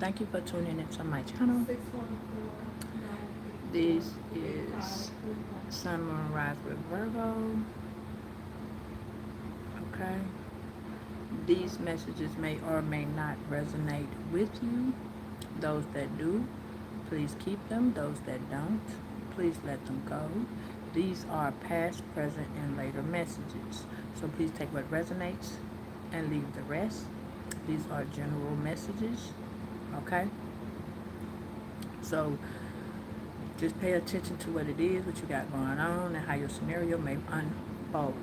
Thank you for tuning into my channel. This is Sun, Moon, Rise with Virgo. Okay. These messages may or may not resonate with you. Those that do, please keep them. Those that don't, please let them go. These are past, present, and later messages. So please take what resonates and leave the rest. These are general messages. Okay? So just pay attention to what it is, what you got going on, and how your scenario may unfold.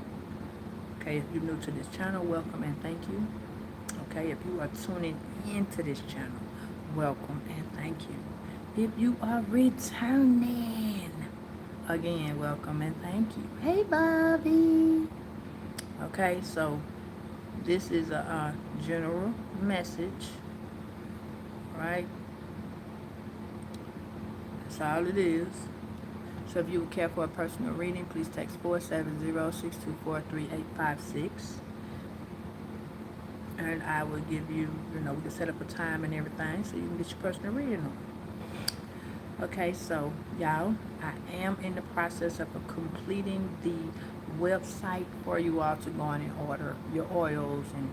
Okay, if you're new to this channel, welcome and thank you. Okay, if you are tuning into this channel, welcome and thank you. If you are returning, again, welcome and thank you. Hey, Bobby. Okay, so this is a general message, right? That's all it is. So if you would care for a personal reading, please text 470-624-3856. And I will give you, we can set up a time and everything so you can get your personal reading on. Okay, so y'all, I am in the process of completing the website for you all to go on and order your oils and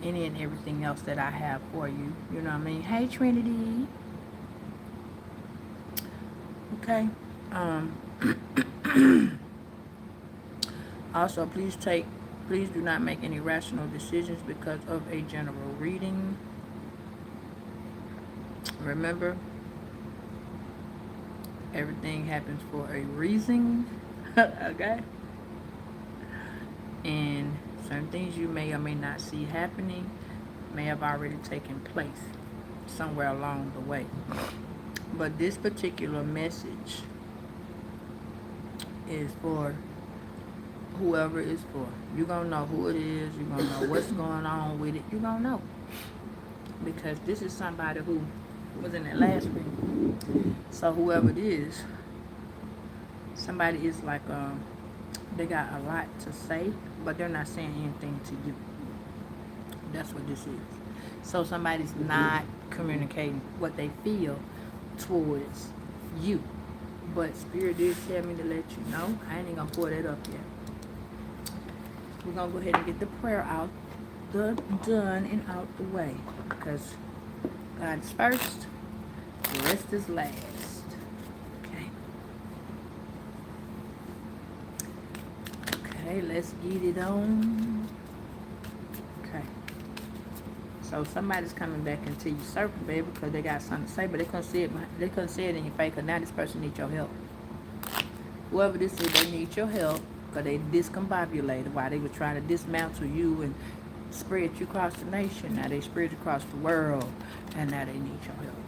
any and everything else that I have for you. You know what I mean? Hey, Trinity. Okay. Also, please do not make any rational decisions because of a general reading. Remember, everything happens for a reason. Okay? And certain things you may or may not see happening may have already taken place somewhere along the way. But this particular message is for whoever it's for. You're going to know who it is. You're going to know what's going on with it. You're going to know. Because this is somebody who was in that last reading. So whoever it is, somebody is like, they got a lot to say, but they're not saying anything to you. That's what this is. So somebody's not communicating what they feel towards you. But Spirit did tell me to let you know. I ain't gonna pour that up yet. We're gonna go ahead and get the prayer out, done and out the way. Because God is first, the rest is last. Okay. Okay, let's get it on. Okay. So somebody's coming back into your circle, baby, because they got something to say, but they couldn't say it. They couldn't say it in your face, because now this person needs your help. Whoever this is, they need your help, because they discombobulated while they were trying to dismantle you and spread you across the nation. Now they spread you across the world, and now they need your help.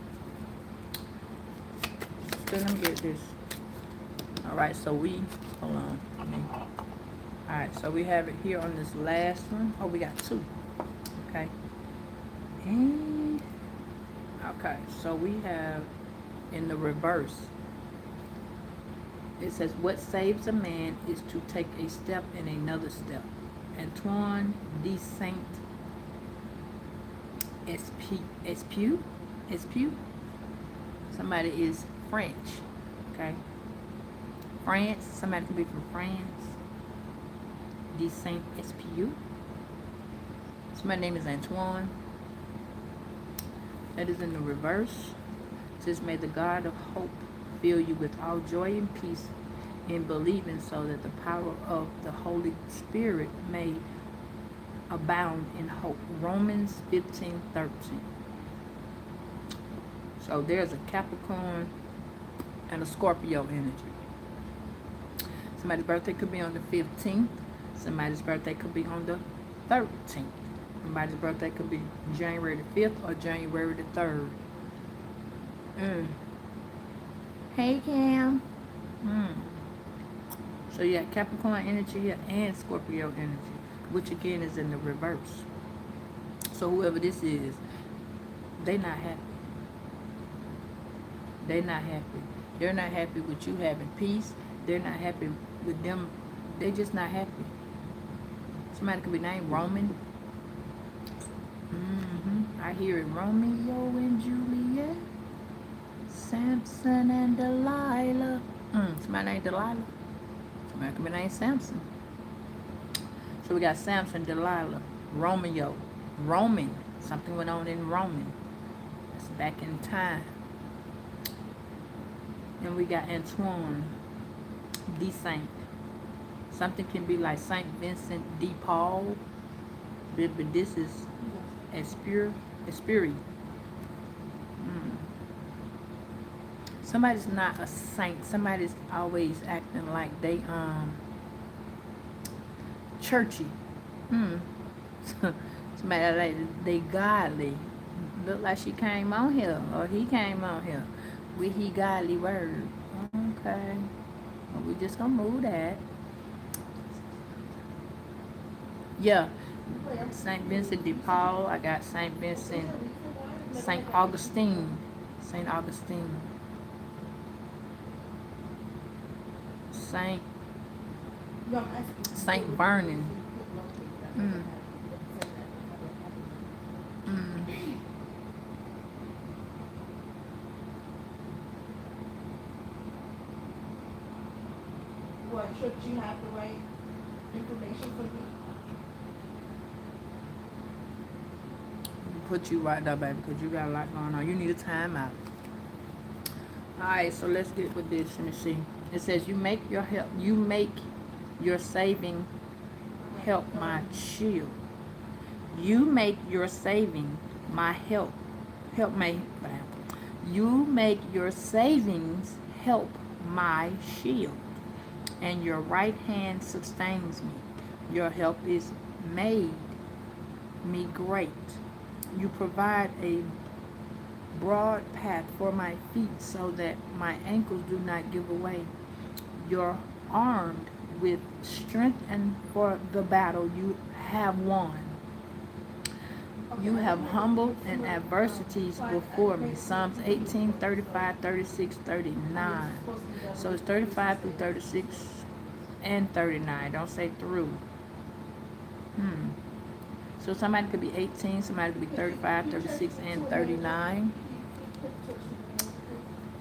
So let me get this. All right, so hold on. All right, so we have it here on this last one. Oh, we got two. Okay. And, okay, so we have in the reverse, it says, what saves a man is to take a step in another step. Antoine de Saint-Exupéry. Somebody is French, okay? France, somebody could be from France. De Saint-Exupéry. Somebody's name is Antoine. That is in the reverse. It says, may the God of hope fill you with all joy and peace in believing, so that the power of the Holy Spirit may abound in hope. Romans 15:13. So there's a Capricorn and a Scorpio energy. Somebody's birthday could be on the 15th. Somebody's birthday could be on the 13th. Somebody's birthday could be January the 5th or January the 3rd. Hey, Cam. So you got Capricorn energy here and Scorpio energy, which again is in the reverse. So whoever this is, they not happy. They not happy. They're not happy with you having peace. They're not happy with them. They just not happy. Somebody could be named Roman. I hear it. Romeo and Juliet, Samson and Delilah. Somebody named Delilah. Somebody could be named Samson. So we got Samson, Delilah, Romeo, Roman. Something went on in Roman. That's back in time. And we got Antoine, de Saint. Something can be like Saint Vincent de Paul, but this is Esprit. Somebody's not a saint. Somebody's always acting like they churchy. Somebody like they godly. Look like she came on here or he came on here with he godly word. Okay. Well, we just gonna move that. Yeah. Saint Vincent de Paul. I got Saint Vincent, Saint Augustine. Saint Augustine. Saint Vernon. What, should you have the right information for me? Put you right there, baby, because you got a lot going on. You need a timeout. Alright, so let's get with this. Let me see. It says you make your saving help my shield. You make your saving my help. You make your savings help my shield, and your right hand sustains me. Your help is made me great. You provide a broad path for my feet so that my ankles do not give away. You're armed with strength, and for the battle you have won. You have humbled and adversities before me. Psalms 18, 35, 36, 39. So it's 35 through 36 and 39. Don't say through. So somebody could be 18, somebody could be 35, 36, and 39.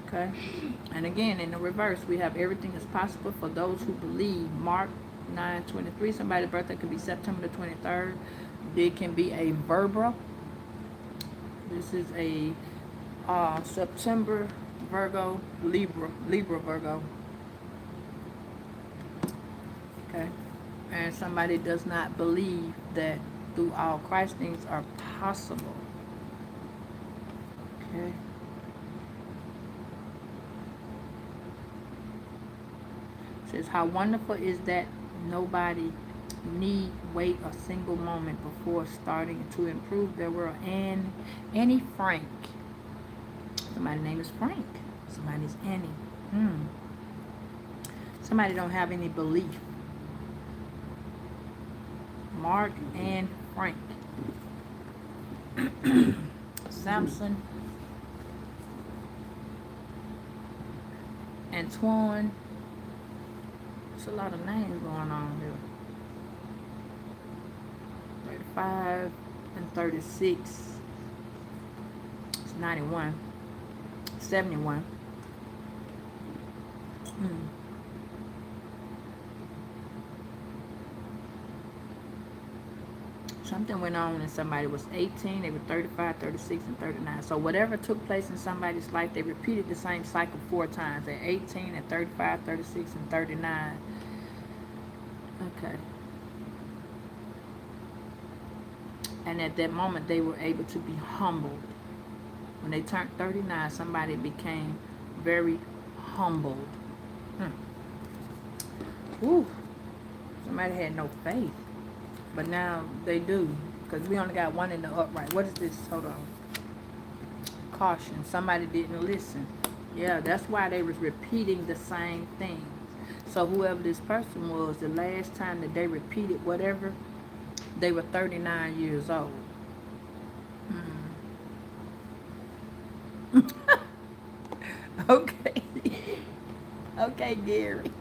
Okay. And again, in the reverse, we have everything is possible for those who believe. Mark 9:23. Somebody's birthday could be September the 23rd. It can be a Virgo. This is a September Virgo, Libra Virgo. Okay. And somebody does not believe that through all Christ things are possible. Okay. It says, how wonderful is that nobody need wait a single moment before starting to improve their world. And Annie Frank. Somebody's name is Frank. Somebody's Annie. Somebody don't have any belief. Mark and Frank. Samson. Antoine. There's a lot of names going on here. 35 and 36. It's 91. 71. Something went on and somebody was 18, they were 35, 36, and 39. So whatever took place in somebody's life, they repeated the same cycle 4 times. At 18, at 35, 36, and 39. Okay. And at that moment, they were able to be humbled. When they turned 39, somebody became very humbled. Whew. Somebody had no faith. But now they do. Because we only got one in the upright. What is this? Hold on. Caution. Somebody didn't listen. Yeah, that's why they was repeating the same thing. So whoever this person was, the last time that they repeated whatever, they were 39 years old. Okay. Okay, Gary.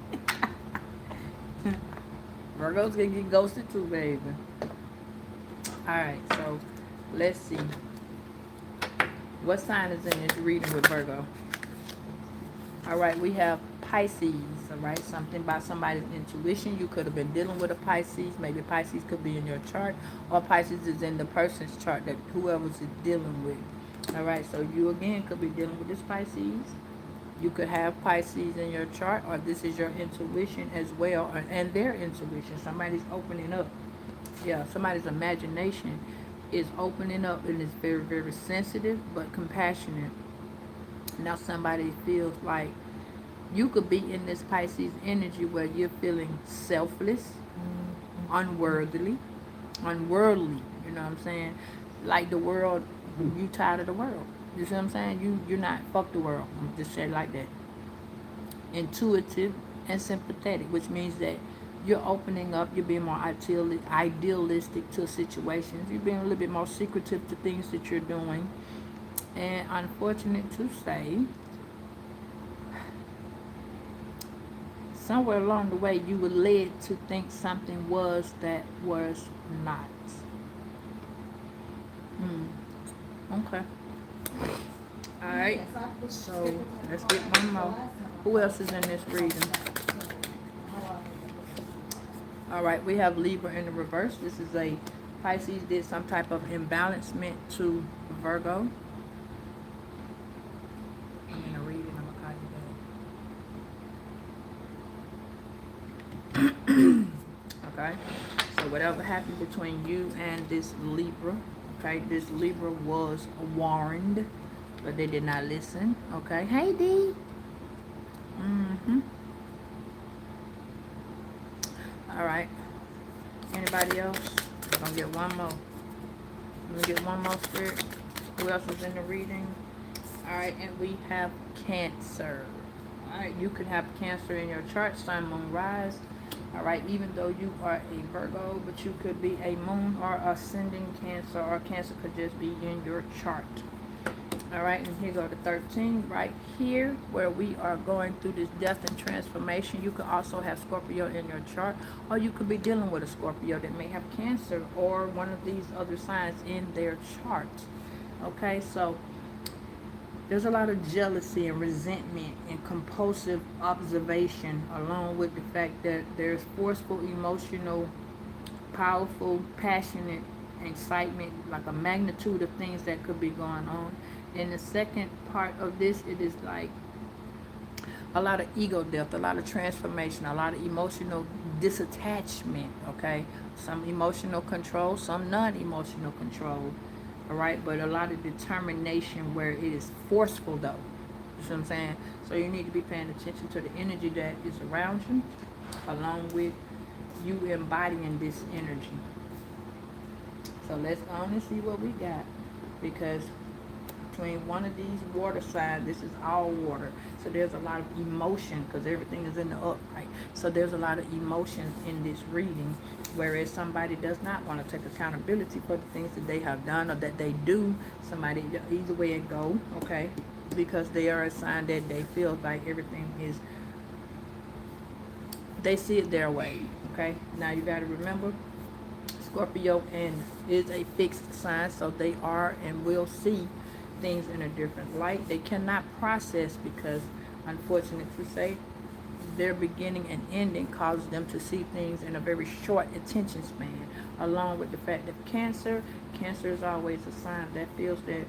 Virgo's gonna get ghosted too, baby. Alright, so Let's see. What sign is in this reading with Virgo? All right, we have Pisces. All right, something about somebody's intuition. You could have been dealing with a Pisces. Maybe Pisces could be in your chart, or Pisces is in the person's chart that whoever's is dealing with. All right, so you again could be dealing with this Pisces. You could have Pisces in your chart, or this is your intuition as well, and their intuition. Somebody's opening up. Yeah, somebody's imagination is opening up and is very, very sensitive but compassionate. Now somebody feels like you could be in this Pisces energy where you're feeling selfless, unworthily, unworldly. You know what I'm saying? Like the world, you tired of the world. You see what I'm saying? You're not fuck the world. I'm just say it like that. Intuitive and sympathetic, which means that you're opening up, you're being more idealistic to situations, you're being a little bit more secretive to things that you're doing. And unfortunate to say, somewhere along the way you were led to think something was that was not. Okay. Alright. So let's get one more. Who else is in this reading? Alright, we have Libra in the reverse. This is a Pisces did some type of imbalancement to Virgo. I'm in a reading, I'm gonna call you back. Okay, so whatever happened between you and this Libra, okay, this Libra was warned, but they did not listen. Okay, hey D. All right, anybody else? I'm gonna get one more. I'm gonna get one more, spirit. Who else is in the reading? All right, and we have Cancer. All right, you could have Cancer in your chart, Sun, Moon, Rise. All right, even though you are a Virgo, but you could be a Moon or ascending Cancer, or Cancer could just be in your chart. All right, and here go to 13 right here, where we are going through this death and transformation. You could also have Scorpio in your chart, or you could be dealing with a Scorpio that may have Cancer or one of these other signs in their chart. Okay, so there's a lot of jealousy and resentment and compulsive observation, along with the fact that there's forceful, emotional, powerful, passionate excitement, like a magnitude of things that could be going on. In the second part of this, it is like a lot of ego death, a lot of transformation, a lot of emotional disattachment, okay? Some emotional control, some non-emotional control, all right? But a lot of determination where it is forceful, though. You see what I'm saying? So you need to be paying attention to the energy that is around you, along with you embodying this energy. So let's go on and see what we got, because between one of these water signs, this is all water, so there's a lot of emotion because everything is in the upright. So there's a lot of emotions in this reading, whereas somebody does not want to take accountability for the things that they have done or that they do. Somebody, either way it go, okay, because they are a sign that they feel like everything is, they see it their way. Okay, now you got to remember, Scorpio and is a fixed sign, so they are and will see things in a different light. They cannot process because, unfortunate to say, their beginning and ending causes them to see things in a very short attention span. Along with the fact that Cancer is always a sign that feels that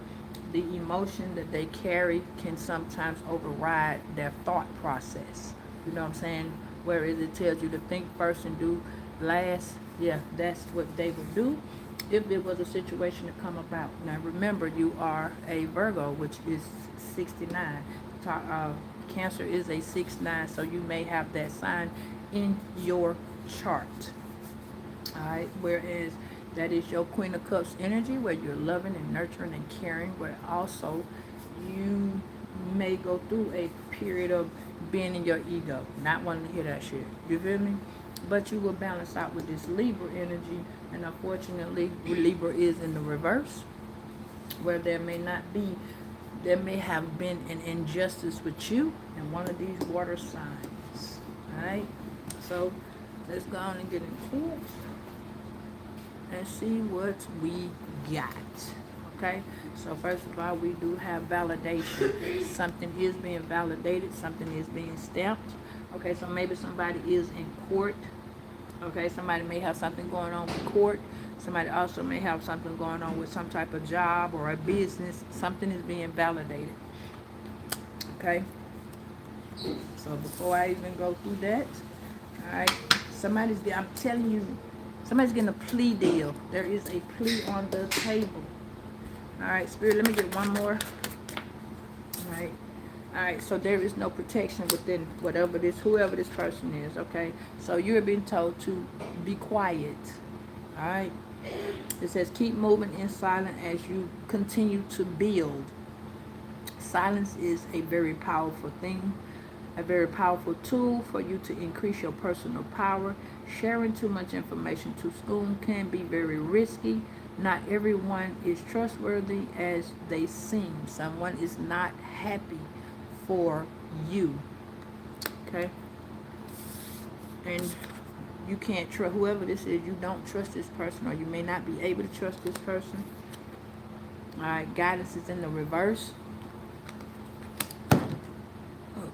the emotion that they carry can sometimes override their thought process. You know what I'm saying? Whereas it tells you to think first and do last. Yeah, that's what they would do if there was a situation to come about. Now remember, you are a Virgo, which is 69. Cancer is a 6-9, so you may have that sign in your chart. Alright, whereas that is your Queen of Cups energy, where you're loving and nurturing and caring, where also you may go through a period of being in your ego, not wanting to hear that shit. You feel me? But you will balance out with this Libra energy, and unfortunately Libra is in the reverse, where there may have been an injustice with you and one of these water signs. Alright, so let's go on and get into it and see what we got. Okay, so first of all, we do have validation. Something is being validated, something is being stamped. Okay, so maybe somebody is in court. Okay, somebody may have something going on with court. Somebody also may have something going on with some type of job or a business. Something is being validated. Okay, so before I even go through that, all right, I'm telling you, somebody's getting a plea deal. There is a plea on the table. All right, Spirit, let me get one more. All right. All right, so there is no protection within whoever this person is, okay? So you're being told to be quiet, all right? It says keep moving in silence as you continue to build. Silence is a very powerful thing, a very powerful tool for you to increase your personal power. Sharing too much information too soon can be very risky. Not everyone is trustworthy as they seem. Someone is not happy for you, okay? And you can't trust whoever this is. You don't trust this person, or you may not be able to trust this person. All right, guidance is in the reverse. Look.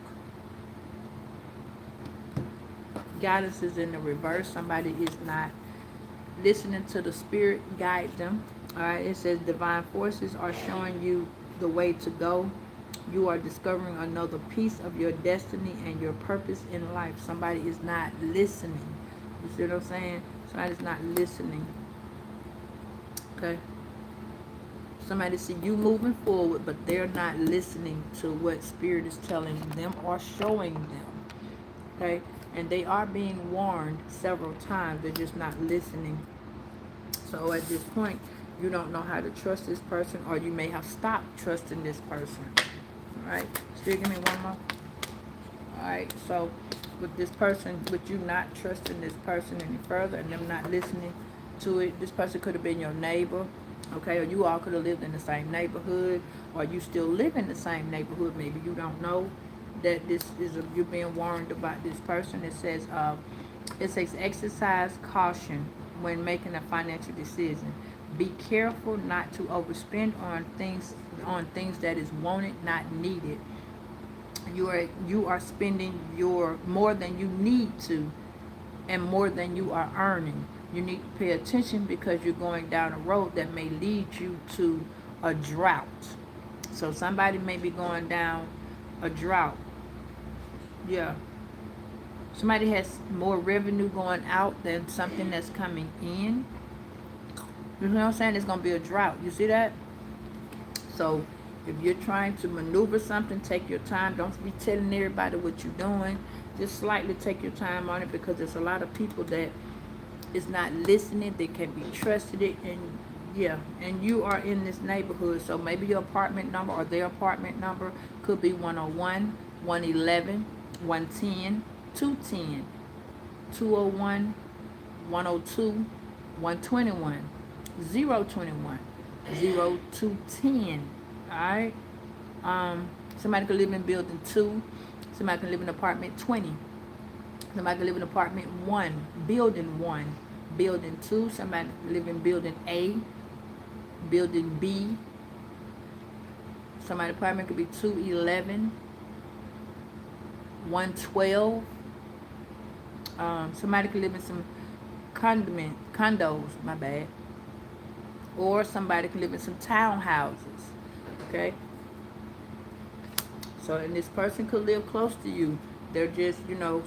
Guidance is in the reverse. Somebody is not listening to the spirit guide them. All right, it says divine forces are showing you the way to go. You are discovering another piece of your destiny and your purpose in life. Somebody is not listening. You see what I'm saying? Somebody's not listening. Okay? Somebody see you moving forward, but they're not listening to what Spirit is telling them or showing them. Okay? And they are being warned several times. They're just not listening. So at this point, you don't know how to trust this person, or you may have stopped trusting this person. Alright, Spirit, give me one more. Alright, so with this person, with you not trusting this person any further and them not listening to it, this person could have been your neighbor, okay, or you all could have lived in the same neighborhood, or you still live in the same neighborhood. Maybe you don't know that this is you're being warned about this person. It says exercise caution when making a financial decision. Be careful not to overspend on things that is wanted, not needed. You are spending your more than you need to, and more than you are earning. You need to pay attention because you're going down a road that may lead you to a drought. So somebody may be going down a drought. Yeah. Somebody has more revenue going out than something that's coming in. You know what I'm saying? It's going to be a drought. You see that? So if you're trying to maneuver something, take your time. Don't be telling everybody what you're doing. Just slightly take your time on it, because there's a lot of people that is not listening. They can be trusted it. And yeah, and you are in this neighborhood. So maybe your apartment number or their apartment number could be 101, 111, 110, 210, 201, 102, 121. 021, 0210. Alright. Somebody could live in building 2. Somebody could live in apartment 20. Somebody could live in apartment 1, building 1, building 2. Somebody could live in building A, building B. Somebody's apartment could be 211, 112. Somebody could live in some condos, my bad. Or somebody can live in some townhouses, okay? So, and this person could live close to you. They're just,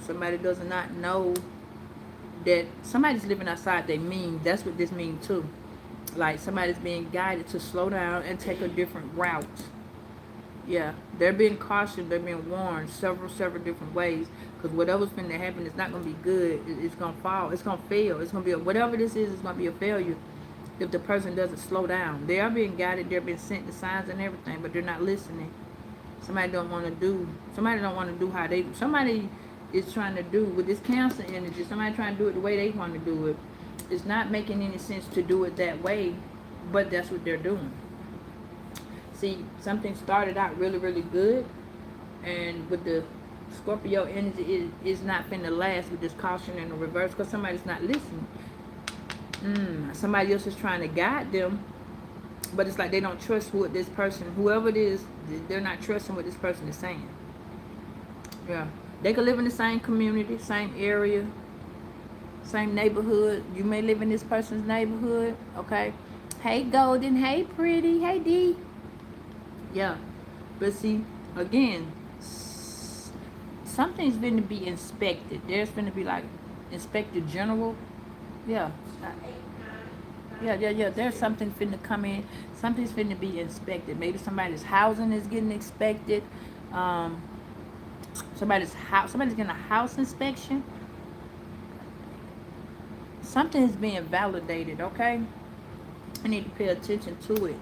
somebody does not know that somebody's living outside their means. That's what this means too. Like somebody's being guided to slow down and take a different route. Yeah, they're being cautioned, they're being warned several different ways. Because whatever's going to happen is not going to be good. It's going to fall. It's going to fail. It's going to be, whatever this is, it's going to be a failure if the person doesn't slow down. They are being guided, they're being sent the signs and everything, but they're not listening. Somebody don't want to do how they, somebody is trying to do with this Cancer energy, somebody trying to do it the way they want to do it. It's not making any sense to do it that way, but that's what they're doing. See, something started out really good, and with the Scorpio energy, it is not finna last with this caution in the reverse, because somebody's not listening. Somebody else is trying to guide them, But it's like they don't trust what this person, whoever it is, they're not trusting what this person is saying. Yeah. They could live in the same community, same area, same neighborhood. You may live in this person's neighborhood, okay? Hey, Golden. Hey, Pretty. Hey, D. Yeah. But see, again, something's going to be inspected. There's going to be like Inspector General. Yeah. Yeah. There's something finna come in. Something's finna be inspected. Maybe somebody's housing is getting inspected. Um, somebody's getting a house inspection. Something is being validated, okay? I need to pay attention to it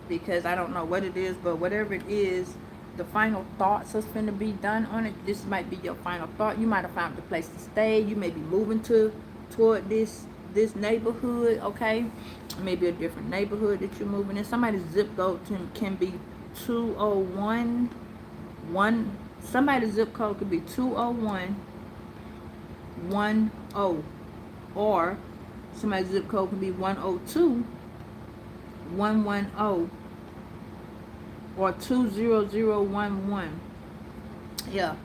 because I don't know what it is, but whatever it is, the final thoughts that's going to be done on it. This might be your final thought. You might have found a place to stay. You may be moving toward this neighborhood, okay? Maybe a different neighborhood that you're moving in. Somebody's zip code can be 201. Somebody's zip code could be 20110, or somebody's zip code could be 102110, or 20011. Yeah.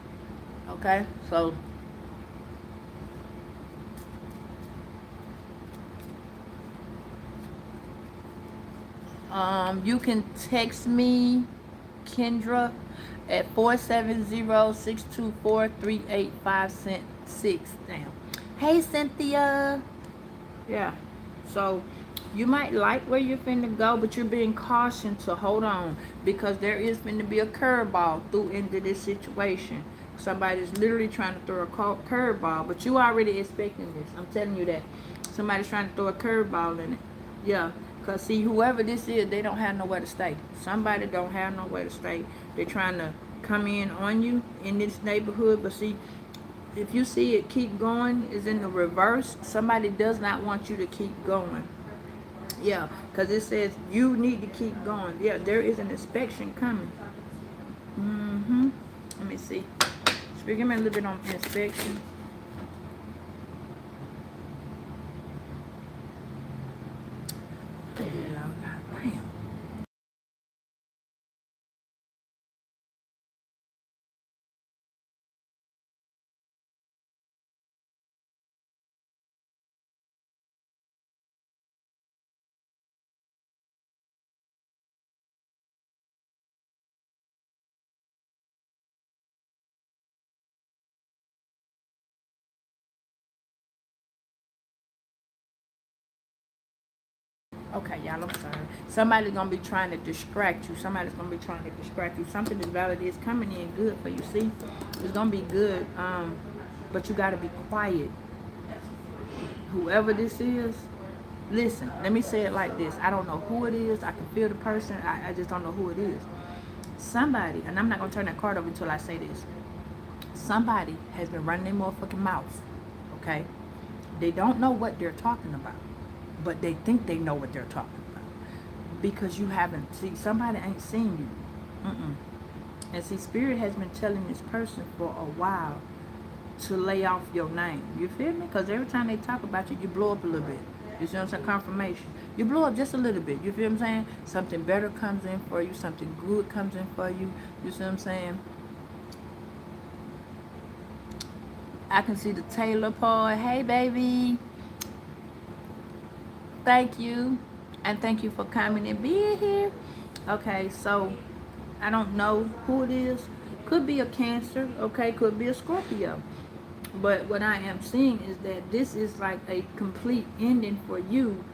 Okay. So you can text me, Kendra, at 470-624-3856. Damn. Hey, Cynthia. Yeah. So you might like where you're finna go, but you're being cautioned to hold on because there is finna be a curveball through into this situation. Somebody's literally trying to throw a curveball, but you already expecting this. I'm telling you that. Somebody's trying to throw a curveball in it. Yeah. Because, see, whoever this is, they don't have nowhere to stay. Somebody don't have nowhere to stay. They're trying to come in on you in this neighborhood. But, see, if you see it keep going, is in the reverse. Somebody does not want you to keep going. Yeah, because it says you need to keep going. Yeah, there is an inspection coming. Let me see. Speak to me a little bit on inspection. Okay, y'all, I'm sorry. Somebody's going to be trying to distract you. Somebody's going to be trying to distract you. Something is valid is coming in good for you. See, it's going to be good, but you got to be quiet. Whoever this is, listen, let me say it like this. I don't know who it is. I can feel the person. I just don't know who it is. Somebody, and I'm not going to turn that card over until I say this. Somebody has been running their motherfucking mouth, okay? They don't know what they're talking about, but they think they know what they're talking about because you haven't. See, somebody ain't seen you. And see, Spirit has been telling this person for a while to lay off your name. You feel me? Because every time they talk about you, you blow up a little bit. You see what I'm saying? Confirmation. You blow up just a little bit. You feel what I'm saying? Something better comes in for you. Something good comes in for you. You see what I'm saying? I can see the Taylor part. Hey, baby. Thank you. And thank you for coming and being here. Okay, so I don't know who it is. Could be a Cancer. Okay, could be a Scorpio. But what I am seeing is that this is like a complete ending for you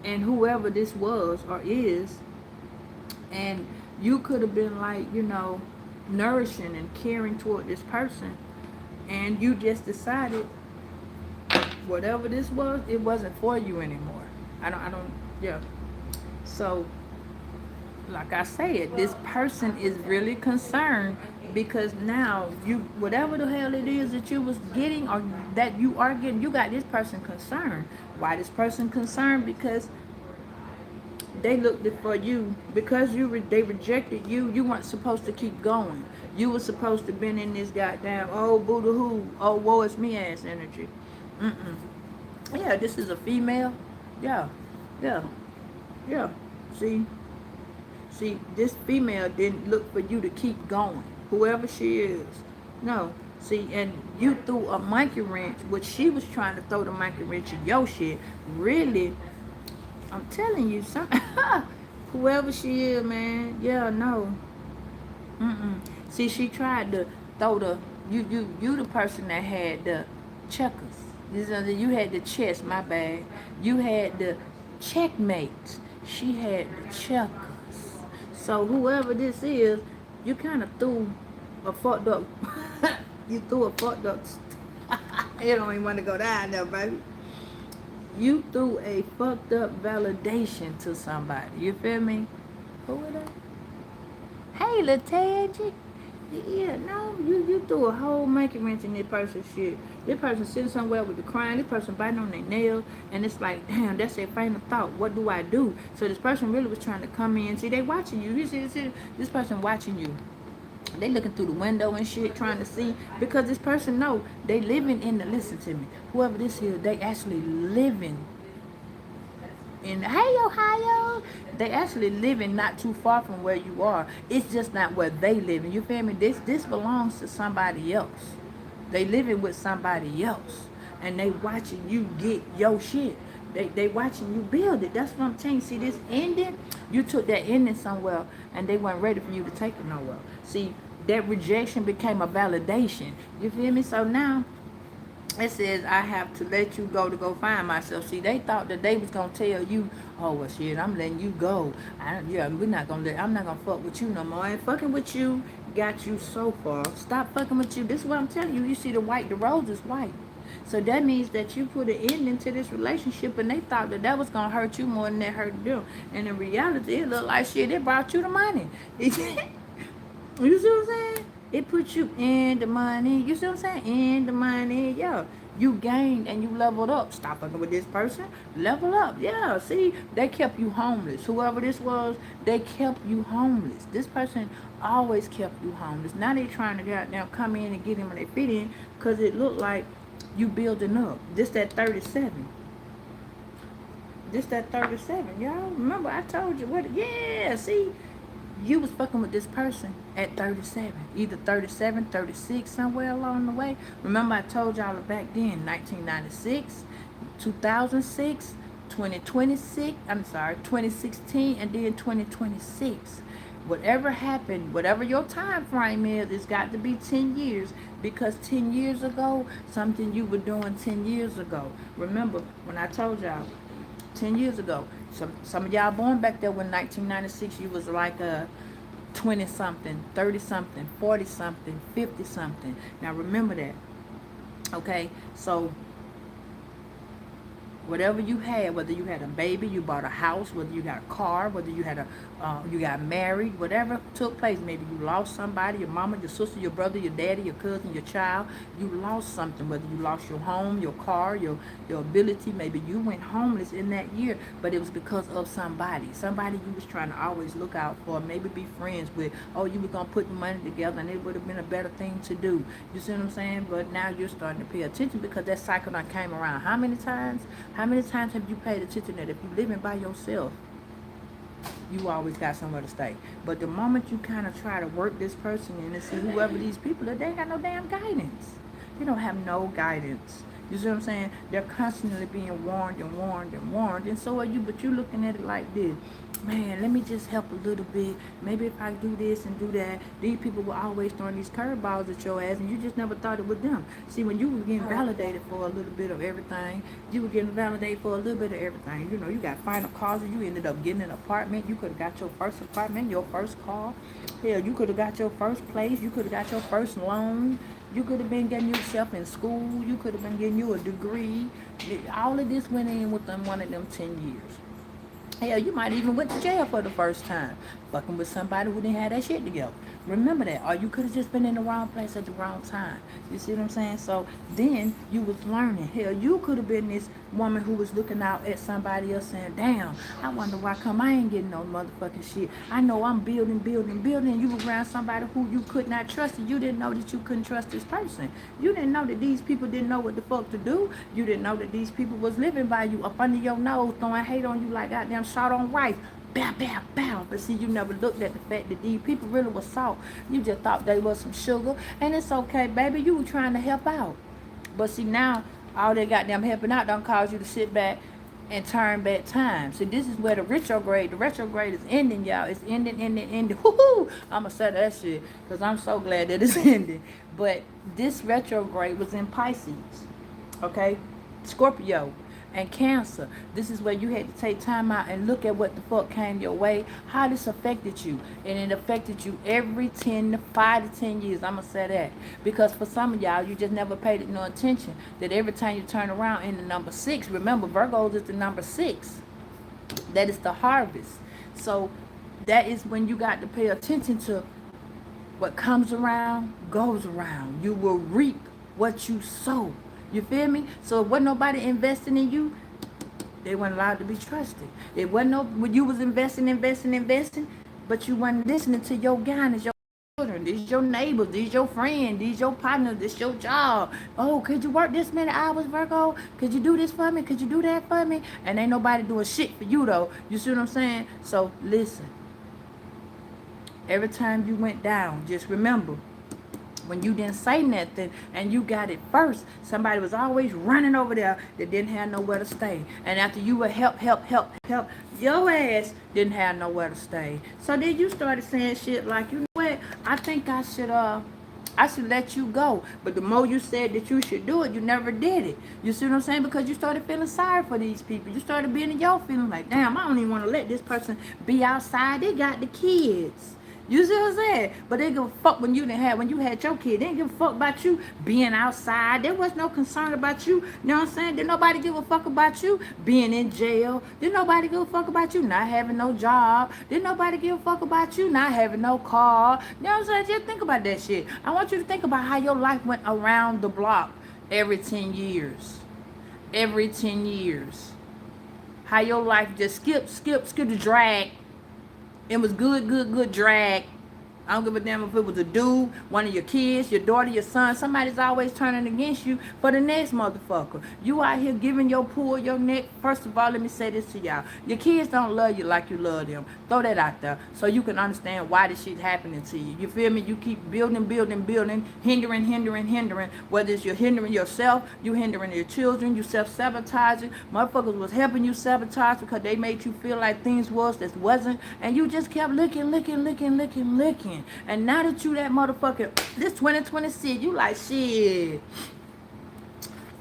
and whoever this was or is. And you could have been like, you know, nourishing and caring toward this person. And you just decided whatever this was, it wasn't for you anymore. Yeah. So, like I said, this person is really concerned because now whatever the hell it is that you was getting or that you are getting, you got this person concerned. Why this person concerned? Because they looked for you, because they rejected you. You weren't supposed to keep going. You were supposed to been in this goddamn boo to who, woe is me ass energy. Yeah, this is a female. Yeah. See, this female didn't look for you to keep going. Whoever she is. No. See, and you threw a monkey wrench, which she was trying to throw the monkey wrench in your shit. Really, I'm telling you, whoever she is, man, yeah, no. See, she tried to throw you the person that had the checkers. You had the chess, my bad. You had the checkmate. She had the checkers. So whoever this is, you kind of threw a fucked up. You threw a fucked up. You don't even want to go down there, baby. You threw a fucked up validation to somebody. You feel me? Who is that? Hey, Latanji. Yeah, no, you threw a whole monkey wrench in this person's shit. This person sitting somewhere with the crying. This person biting on their nails, and it's like, damn, that's their final thought. What do I do? So this person really was trying to come in. See, they watching you. You see this person watching you. They looking through the window and shit, trying to see, because this person know they living in the. Listen to me. Whoever this is, they actually living in, hey Ohio, they actually living not too far from where you are. It's just not where they living. You feel me? This belongs to somebody else. They living with somebody else, and they watching you get your shit. They watching you build it. That's what I'm saying. See, this ending, you took that ending somewhere, and they weren't ready for you to take it nowhere. See, that rejection became a validation. You feel me? So now it says, I have to let you go to go find myself. See, they thought that they was going to tell you, oh, well, shit, I'm letting you go. I'm not going to fuck with you no more. I ain't fucking with you. Got you so far. Stop fucking with you. This is what I'm telling you. You see the rose is white. So that means that you put an ending to this relationship, and they thought that was going to hurt you more than that hurt them. And in reality, it looked like shit. It brought you the money. You see what I'm saying? It puts you in the money. You see what I'm saying? In the money. Yeah. You gained and you leveled up. Stop fucking with this person. Level up. Yeah. See, they kept you homeless. Whoever this was, they kept you homeless. This person always kept you homeless. Now they trying to goddamn come in and get him when they fit in, because it looked like you building up. This that 37. This that 37. Y'all remember I told you what? Yeah. See. You was fucking with this person at 37, either 37, 36, somewhere along the way. Remember I told y'all back then, 1996, 2006, 2016, and then 2026. Whatever happened, whatever your time frame is, it's got to be 10 years, because 10 years ago, something you were doing 10 years ago. Remember when I told y'all, 10 years ago. Some of y'all born back there when 1996, you was like a 20-something, 30-something, 40-something, 50-something. Now remember that. Okay? So whatever you had, whether you had a baby, you bought a house, whether you got a car, whether you had you got married, whatever took place, maybe you lost somebody, your mama, your sister, your brother, your daddy, your cousin, your child, you lost something, whether you lost your home, your car, your ability, maybe you went homeless in that year, but it was because of somebody you was trying to always look out for, maybe be friends with. Oh, you were going to put the money together, and it would have been a better thing to do. You see what I'm saying? But now you're starting to pay attention, because that cycle done came around. How many times have you paid attention that if you living by yourself, you always got somewhere to stay? But the moment you kind of try to work this person in and see whoever these people are, they ain't got no damn guidance. They don't have no guidance. You see what I'm saying? They're constantly being warned and warned and warned. And so are you, but you looking at it like this. Man, let me just help a little bit. Maybe if I do this and do that. These people were always throwing these curveballs at your ass, and you just never thought it was them. See, when you were getting validated for a little bit of everything, you were getting validated for a little bit of everything. You know, you got final cars, you ended up getting an apartment. You could have got your first apartment, your first car. Hell, you could have got your first place. You could have got your first loan. You could have been getting yourself in school. You could have been getting you a degree. All of this went in within one of them 10 years. Hell, you might even went to jail for the first time, fucking with somebody who didn't have that shit together. Remember that. Or you could have just been in the wrong place at the wrong time. You see what I'm saying? So then you was learning. Hell, you could have been this woman who was looking out at somebody else saying, damn, I wonder why come I ain't getting no motherfucking shit. I know I'm building. You were around somebody who you could not trust, and you didn't know that you couldn't trust this person. You didn't know that these people didn't know what the fuck to do. You didn't know that these people was living by you up under your nose, throwing hate on you like goddamn shot on rice. Bow, bow, bow. But see, you never looked at the fact that these people really was salt. You just thought they was some sugar. And it's okay, baby. You were trying to help out. But see, now, all they goddamn helping out don't cause you to sit back and turn back time. So this is where the retrograde is ending, y'all. It's ending. Woohoo! I'ma say that shit because I'm so glad that it's ending. But this retrograde was in Pisces, okay? Scorpio and Cancer. This is where you had to take time out and look at what the fuck came your way, how this affected you. And it affected you every 5 to 10 years. I'ma say that. Because for some of y'all, you just never paid it no attention. That every time you turn around in the number 6, remember Virgos is the number 6. That is the harvest. So that is when you got to pay attention to what comes around, goes around. You will reap what you sow. You feel me? So if wasn't nobody investing in you, they weren't allowed to be trusted. It wasn't no when you was investing, but you weren't listening to your guidance, your children, these your neighbors, these your friends, these your partners, this your job. Oh, could you work this many hours, Virgo? Could you do this for me? Could you do that for me? And ain't nobody doing shit for you though. You see what I'm saying? So listen. Every time you went down, just remember, when you didn't say nothing and you got it first, somebody was always running over there that didn't have nowhere to stay. And after you would help, your ass didn't have nowhere to stay. So then you started saying shit like, you know what, I think I should let you go. But the more you said that you should do it, you never did it. You see what I'm saying? Because you started feeling sorry for these people. You started being in your feeling like, damn, I don't even want to let this person be outside. They got the kids. You see what I'm saying? But they give a fuck when you had your kid. They didn't give a fuck about you being outside. There was no concern about you. You know what I'm saying? Did nobody give a fuck about you being in jail? Did nobody give a fuck about you not having no job? Did nobody give a fuck about you not having no car? You know what I'm saying? Just think about that shit. I want you to think about how your life went around the block every 10 years. Every 10 years. How your life just skip the drag. It was good drag. I don't give a damn if it was a dude, one of your kids, your daughter, your son. Somebody's always turning against you for the next motherfucker. You out here giving your pull, your neck. First of all, let me say this to y'all. Your kids don't love you like you love them. Throw that out there so you can understand why this shit happening to you. You feel me? You keep building, hindering. Whether it's you're hindering yourself, you hindering your children, you self-sabotaging. Motherfuckers was helping you sabotage because they made you feel like things was that wasn't. And you just kept licking. And now that you that motherfucker, this 2026, you like, shit,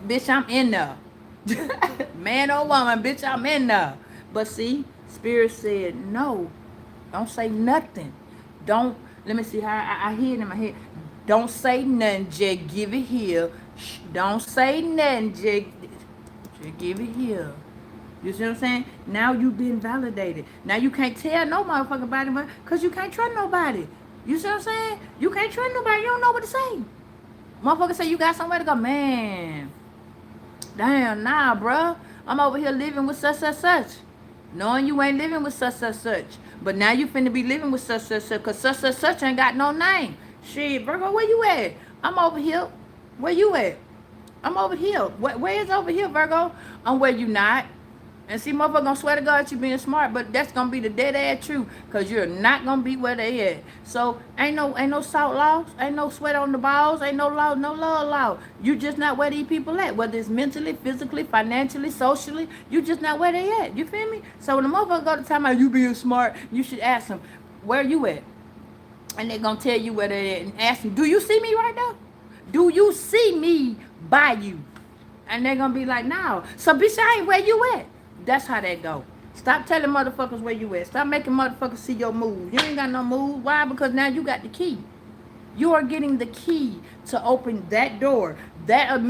bitch, I'm in there. Man or woman, bitch, I'm in there. But see, Spirit said, no, don't say nothing. Don't, let me see how I hear it in my head. Don't say nothing, just give it here. Don't say nothing, just give it here. You see what I'm saying? Now you been validated. Now you can't tell no motherfucker about it because you can't trust nobody. You see what I'm saying? You can't trust nobody. You don't know what to say. Motherfucker say you got somewhere to go. Man, damn, nah, bruh. I'm over here living with such. Knowing you ain't living with such. But now you finna be living with such. Because such ain't got no name. Shit, Virgo, where you at? I'm over here. Where you at? I'm over here. Where is over here, Virgo? I'm where you not. And see, motherfucker gonna swear to God you being smart, but that's gonna be the dead ass truth, cause you're not gonna be where they at. So ain't no salt loss, ain't no sweat on the balls, ain't no love law. You just not where these people at, whether it's mentally, physically, financially, socially. You just not where they at. You feel me? So when the motherfucker go to time about you being smart, you should ask them, where you at? And they gonna tell you where they at, and ask them, do you see me right now? Do you see me by you? And they gonna be like, no. So bitch, I ain't where you at. That's how that go. Stop telling motherfuckers where you at. Stop making motherfuckers see your moves. You ain't got no moves. Why? Because now you got the key. You are getting the key to open that door. That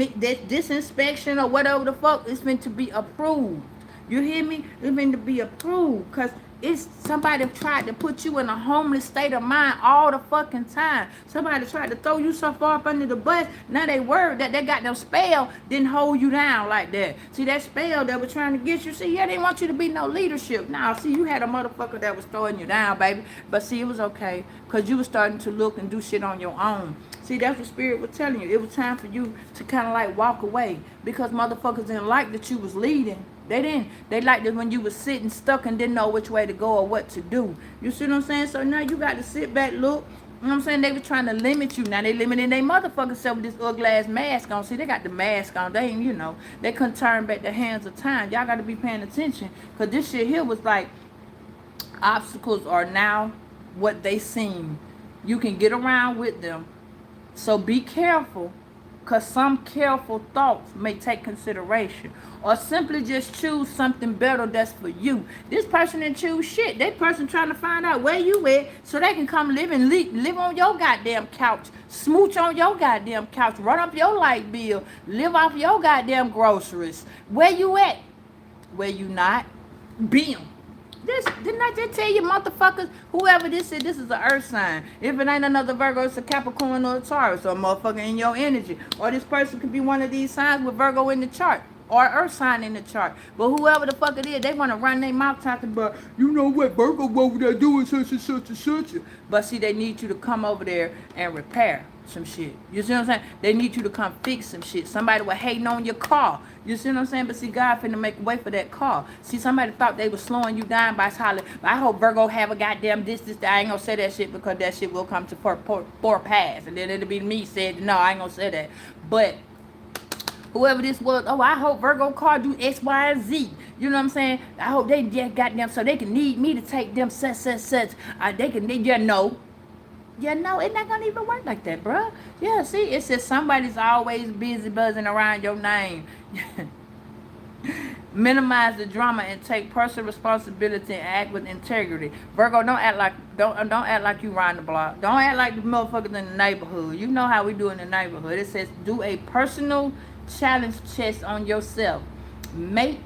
this inspection or whatever the fuck is meant to be approved. You hear me? It's meant to be approved. Because it's somebody tried to put you in a homeless state of mind all the fucking time. Somebody tried to throw you so far up under the bus. Now they worried that they got them spell didn't hold you down like that. See, that spell that was trying to get you. See, yeah, they want you to be no leadership. Now, see, you had a motherfucker that was throwing you down, baby. But see, it was okay. Because you were starting to look and do shit on your own. See, that's what Spirit was telling you. It was time for you to kind of like walk away. Because motherfuckers didn't like that you was leading. They didn't. They liked it when you was sitting stuck and didn't know which way to go or what to do. You see what I'm saying? So now you got to sit back, look. You know what I'm saying? They were trying to limit you. Now they limiting their motherfucking self with this ugly ass mask on. See, they got the mask on. They ain't, they couldn't turn back the hands of time. Y'all got to be paying attention. Because this shit here was like, obstacles are now what they seem. You can get around with them. So be careful. Because some careful thoughts may take consideration. Or simply just choose something better that's for you. This person didn't choose shit. That person trying to find out where you at so they can come live and live on your goddamn couch. Smooch on your goddamn couch. Run up your light bill. Live off your goddamn groceries. Where you at? Where you not? Bam. Didn't I just tell you, motherfuckers, whoever this is an earth sign. If it ain't another Virgo, it's a Capricorn or a Taurus, or a motherfucker in your energy. Or this person could be one of these signs with Virgo in the chart, or earth sign in the chart. But whoever the fuck it is, they want to run their mouth talking about, you know what, Virgo over there doing such and such and such. But see, they need you to come over there and repair some shit. You see what I'm saying? They need you to come fix some shit. Somebody was hating on your car. You see what I'm saying? But see, God finna make a way for that car. See, somebody thought they was slowing you down by hollering, I hope Virgo have a goddamn this. I ain't gonna say that shit because that shit will come to poor pass. And then it'll be me saying, no, I ain't gonna say that. But whoever this was, oh, I hope Virgo car do X, Y, and Z. You know what I'm saying? I hope they get goddamn so they can need me to take them such. They can need, no. Yeah, no, it's not gonna even work like that, bruh. Yeah, see, it says somebody's always busy buzzing around your name. Minimize the drama and take personal responsibility and act with integrity. Virgo, don't act like you round the block. Don't act like the motherfuckers in the neighborhood. You know how we do in the neighborhood. It says do a personal challenge test on yourself. Might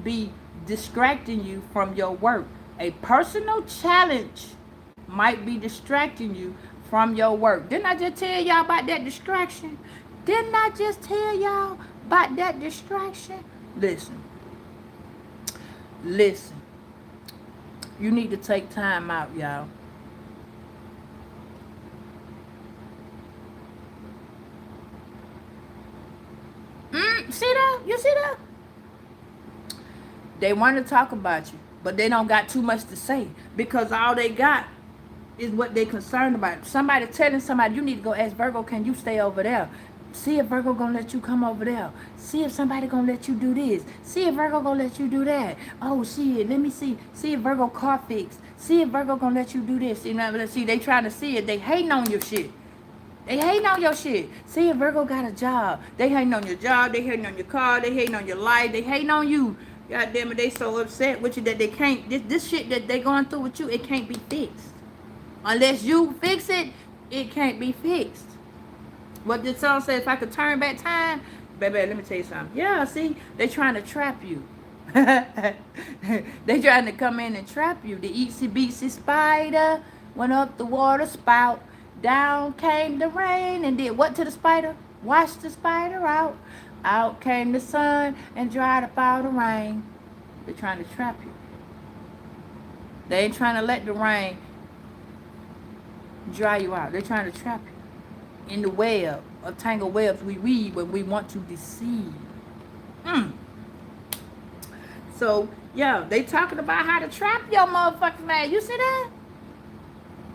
be distracting you from your work. A personal challenge might be distracting you from your work. Didn't I just tell y'all about that distraction? Didn't I just tell y'all about that distraction? Listen. You need to take time out, y'all. See that? You see that? They want to talk about you, but they don't got too much to say because all they got is what they concerned about. Somebody telling somebody, you need to go ask Virgo, can you stay over there? See if Virgo gonna let you come over there. See if somebody gonna let you do this. See if Virgo gonna let you do that. Oh shit, let me see. See if Virgo car fixed. See if Virgo gonna let you do this. You know, see, they trying to see it. They hating on your shit. They hating on your shit. See if Virgo got a job. They hating on your job. They hating on your car. They hating on your life. They hating on you. God damn it, they so upset with you that they can't. This shit that they going through with you, it can't be fixed. Unless you fix it, it can't be fixed. What this song says, if I could turn back time, baby, let me tell you something. Yeah, see, they trying to trap you. They trying to come in and trap you. The itsy bitsy spider went up the water spout. Down came the rain and did what to the spider? Washed the spider out. Out came the sun and dried up all the rain. They're trying to trap you. They ain't trying to let the rain dry you out. They're trying to trap you in the web of tangled webs we weave when we want to deceive. So, yeah, they talking about how to trap your motherfucking man. You see that?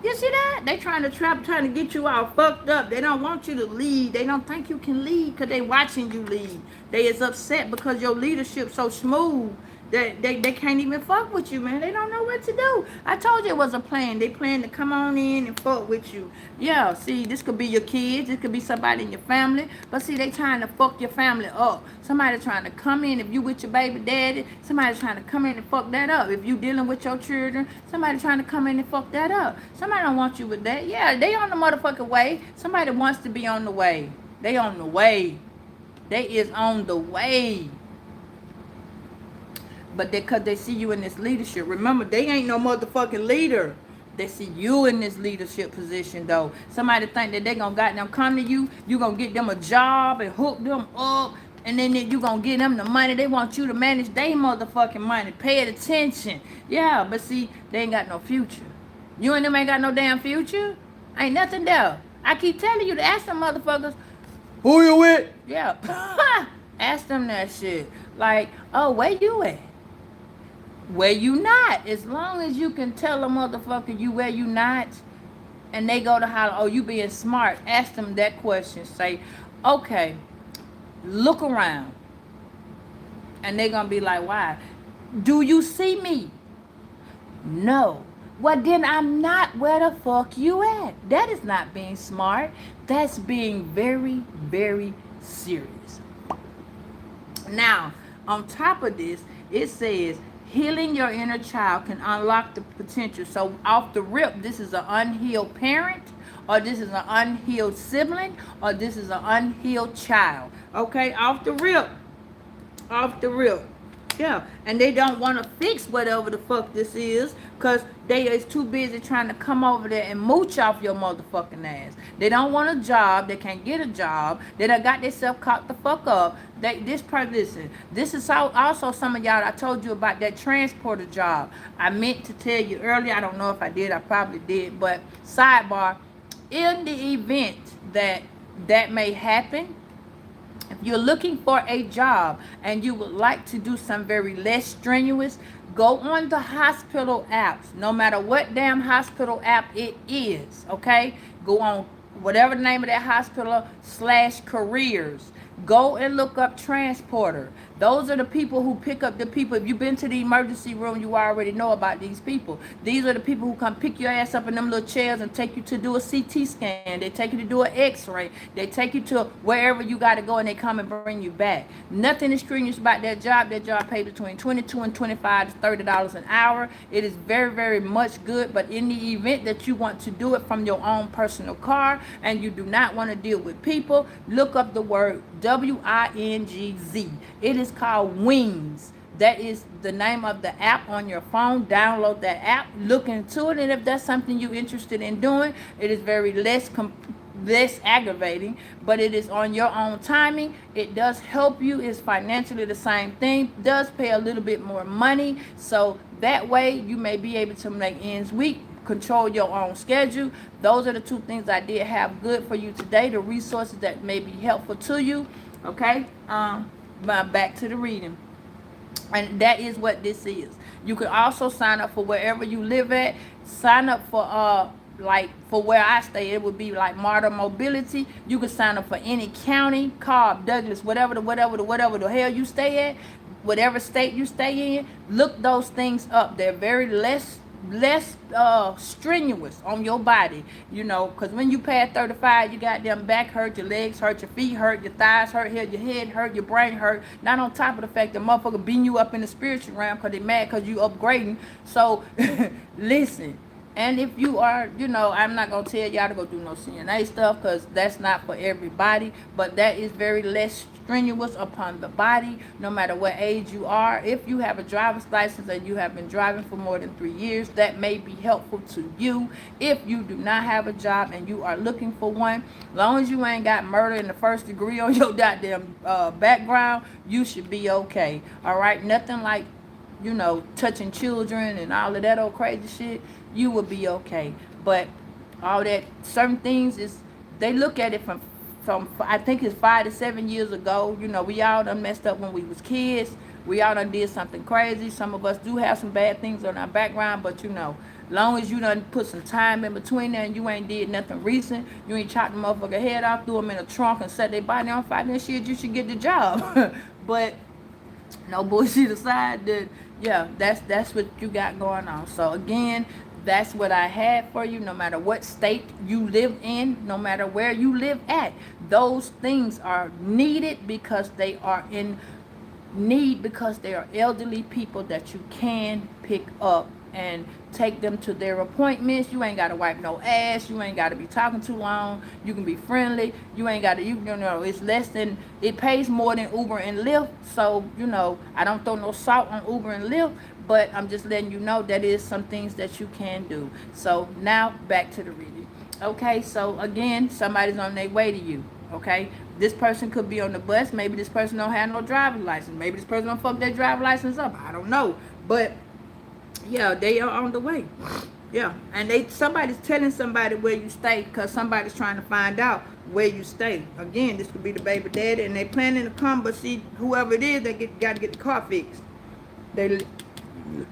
You see that? They trying to get you all fucked up. They don't want you to lead. They don't think you can lead because they watching you lead. They is upset because your leadership so smooth that they can't even fuck with you, man. They don't know what to do. I told you it was a plan. They plan to come on in and fuck with you. Yeah, see, this could be your kids. This could be somebody in your family. But see, they trying to fuck your family up. Somebody trying to come in. If you with your baby daddy, somebody trying to come in and fuck that up. If you dealing with your children, somebody trying to come in and fuck that up. Somebody don't want you with that. Yeah, they on the motherfucking way. Somebody wants to be on the way. They on the way. They is on the way. But because they see you in this leadership. Remember, they ain't no motherfucking leader. They see you in this leadership position, though. Somebody think that they gonna goddamn come to you. You gonna get them a job and hook them up. And then you gonna give them the money. They want you to manage their motherfucking money. Pay it attention. Yeah, but see, they ain't got no future. You and them ain't got no damn future. Ain't nothing there. I keep telling you to ask them motherfuckers, who you with? Yeah. Ask them that shit. Like, oh, where you at? Where you not? As long as you can tell a motherfucker you where you not, and they go to holler, oh, you being smart. Ask them that question. Say, okay, look around. And they gonna be like, why? Do you see me? No. Well, then I'm not where the fuck you at. That is not being smart. That's being very, very serious. Now, on top of this, it says healing your inner child can unlock the potential. So off the rip, this is an unhealed parent, or this is an unhealed sibling, or this is an unhealed child. Okay, off the rip. Off the rip. Yeah, and they don't want to fix whatever the fuck this is, because they is too busy trying to come over there and mooch off your motherfucking ass. They don't want a job. They can't get a job. They done got themselves caught the fuck up. Listen, this is also some of y'all, I told you about that transporter job. I meant to tell you earlier. I don't know if I did. I probably did. But sidebar, in the event that that may happen, if you're looking for a job and you would like to do some very less strenuous, go on the hospital apps, no matter what damn hospital app it is, okay? Go on whatever the name of that hospital /careers. Go and look up transporter. Those are the people who pick up the people. If you've been to the emergency room, you already know about these people. These are the people who come pick your ass up in them little chairs and take you to do a CT scan. They take you to do an x-ray. They take you to wherever you got to go, and they come and bring you back. Nothing is strenuous about that job. That job pays between $22 and $25 to $30 an hour. It is very, very much good, but in the event that you want to do it from your own personal car and you do not want to deal with people, look up the word WINGZ. It is called Wings. That is the name of the app on your phone. Download that app, look into it, and if that's something you're interested in doing, it is very less aggravating, but it is on your own timing. It does help you. It's financially the same thing. Does pay a little bit more money, so that way you may be able to make ends meet, control your own schedule. Those are the two things I did have good for you today, the resources that may be helpful to you. Okay, back to the reading, and that is what this is. You can also sign up for wherever you live at. Sign up for like for where I stay, it would be like Marta Mobility. You can sign up for any county, Cobb, Douglas, whatever the hell you stay at, whatever state you stay in. Look those things up. They're very less strenuous on your body, you know, because when you pass 35, you got them back hurt, your legs hurt, your feet hurt, your thighs hurt, your head hurt, your brain hurt. Not on top of the fact that motherfucker beating you up in the spiritual realm because they mad because you upgrading. So listen. And if you are, you know, I'm not going to tell y'all to go do no CNA stuff because that's not for everybody. But that is very less strenuous upon the body, no matter what age you are. If you have a driver's license and you have been driving for more than 3 years, that may be helpful to you. If you do not have a job and you are looking for one, as long as you ain't got murder in the first degree on your goddamn background, you should be okay. All right? Nothing like, you know, touching children and all of that old crazy shit. You will be okay. But all that certain things is, they look at it from I think it's 5 to 7 years ago. You know, we all done messed up when we was kids. We all done did something crazy. Some of us do have some bad things on our background, but you know, long as you done put some time in between there and you ain't did nothing recent, you ain't chopped the motherfucker head off, threw them in a trunk and set their body on fire and shit, you should get the job. But no bullshit aside, that yeah, that's what you got going on. So again, that's what I had for you. No matter what state you live in, no matter where you live at, those things are needed because they are in need, because they are elderly people that you can pick up and take them to their appointments. You ain't got to wipe no ass. You ain't got to be talking too long. You can be friendly. You ain't got to, you know, it's less than, it pays more than Uber and Lyft. So, you know, I don't throw no salt on Uber and Lyft, but I'm just letting you know that is some things that you can do. So now back to the reading. Okay, so again, somebody's on their way to you. Okay, this person could be on the bus. Maybe this person don't have no driver's license. Maybe this person don't fuck their driver's license up. I don't know. But yeah, they are on the way. Yeah, and somebody's telling somebody where you stay because somebody's trying to find out where you stay. Again, this could be the baby daddy, and they planning to come, but see, whoever it is, they got to get the car fixed. They,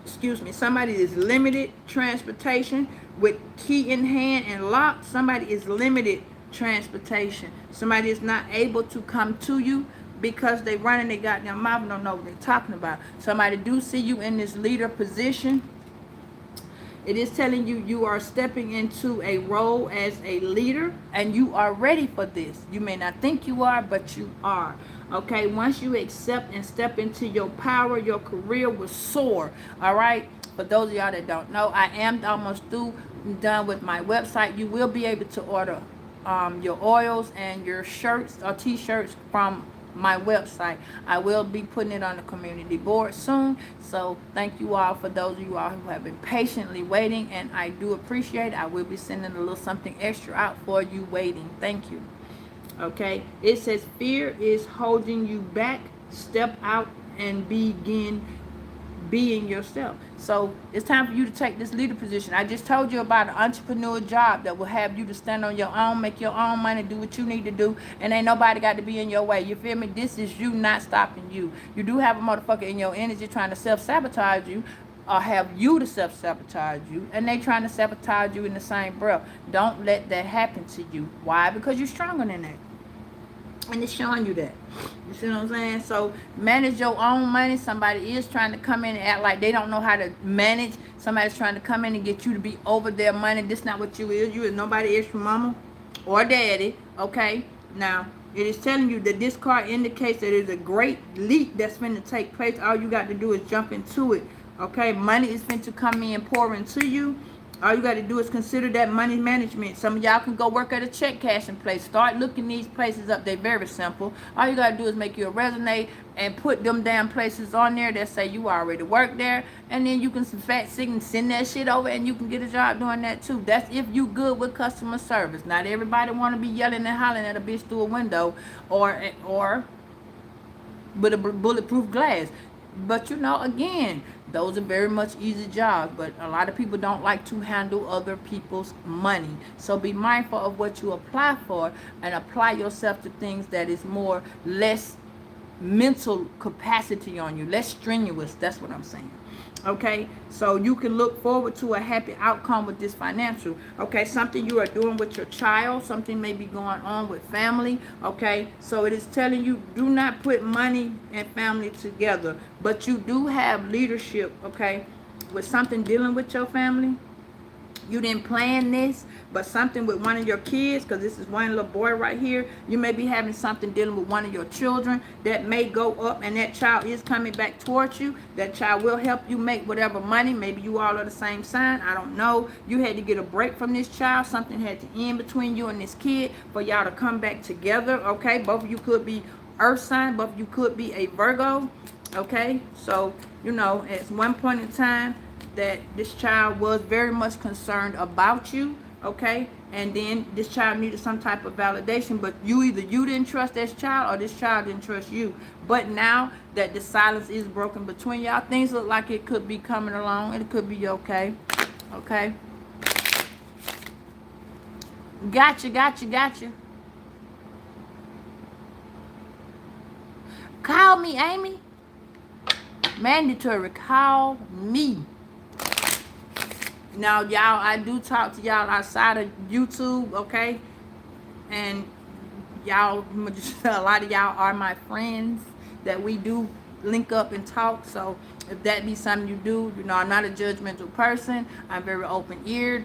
excuse me, somebody is limited transportation with key in hand and lock. Somebody is limited transportation. Somebody is not able to come to you because they running their goddamn mouth and don't know what they're talking about. Somebody do see you in this leader position. It is telling you you are stepping into a role as a leader and you are ready for this. You may not think you are, but you are. Okay, once you accept and step into your power, your career will soar. All right, for those of y'all that don't know, I am almost done with my website. You will be able to order your oils and your shirts or t-shirts from my website. I will be putting it on the community board soon. So thank you all for those of you all who have been patiently waiting, and I do appreciate it. I will be sending a little something extra out for you waiting. Thank you. Okay, it says fear is holding you back. Step out and begin being yourself. So it's time for you to take this leader position. I just told you about an entrepreneur job that will have you to stand on your own, make your own money, do what you need to do, and ain't nobody got to be in your way. You feel me? This is you not stopping you. You do have a motherfucker in your energy trying to self-sabotage you, or have you to self-sabotage you, and they trying to sabotage you in the same breath. Don't let that happen to you. Why? Because you're stronger than that. And it's showing you that. You see what I'm saying? So manage your own money. Somebody is trying to come in and act like they don't know how to manage. Somebody's trying to come in and get you to be over their money. This not what you is. You is nobody extra mama or daddy. Okay? Now, it is telling you that this card indicates that there's a great leap that's going to take place. All you got to do is jump into it. Okay? Money is going to come in and pour into you. All you got to do is consider that money management. Some of y'all can go work at a check cashing place. Start looking these places up. They're very simple. All you got to do is make you a resume and put them damn places on there that say you already work there. And then you can send that shit over and you can get a job doing that too. That's if you good with customer service. Not everybody want to be yelling and hollering at a bitch through a window or with a bulletproof glass. But you know, again, those are very much easy jobs, but a lot of people don't like to handle other people's money. So be mindful of what you apply for and apply yourself to things that is less mental capacity on you, less strenuous. That's what I'm saying. Okay, so you can look forward to a happy outcome with this financial. Okay, something you are doing with your child, something may be going on with family. Okay, so it is telling you do not put money and family together, but you do have leadership. Okay, with something dealing with your family. You didn't plan this, but something with one of your kids, because this is one little boy right here. You may be having something dealing with one of your children that may go up, and that child is coming back towards you. That child will help you make whatever money. Maybe you all are the same sign. I don't know. You had to get a break from this child. Something had to end between you and this kid for y'all to come back together. Okay, both of you could be earth sign. Both of you could be a Virgo. Okay, so you know, at one point in time, that this child was very much concerned about you, okay? And then this child needed some type of validation, but you didn't trust this child or this child didn't trust you. But now that the silence is broken between y'all, things look like it could be coming along and it could be okay, okay? Gotcha. Call me, Amy. Mandatory, call me. Now, y'all, I do talk to y'all outside of YouTube, okay? And y'all, a lot of y'all are my friends that we do link up and talk. So if that be something you do, you know, I'm not a judgmental person. I'm very open-eared.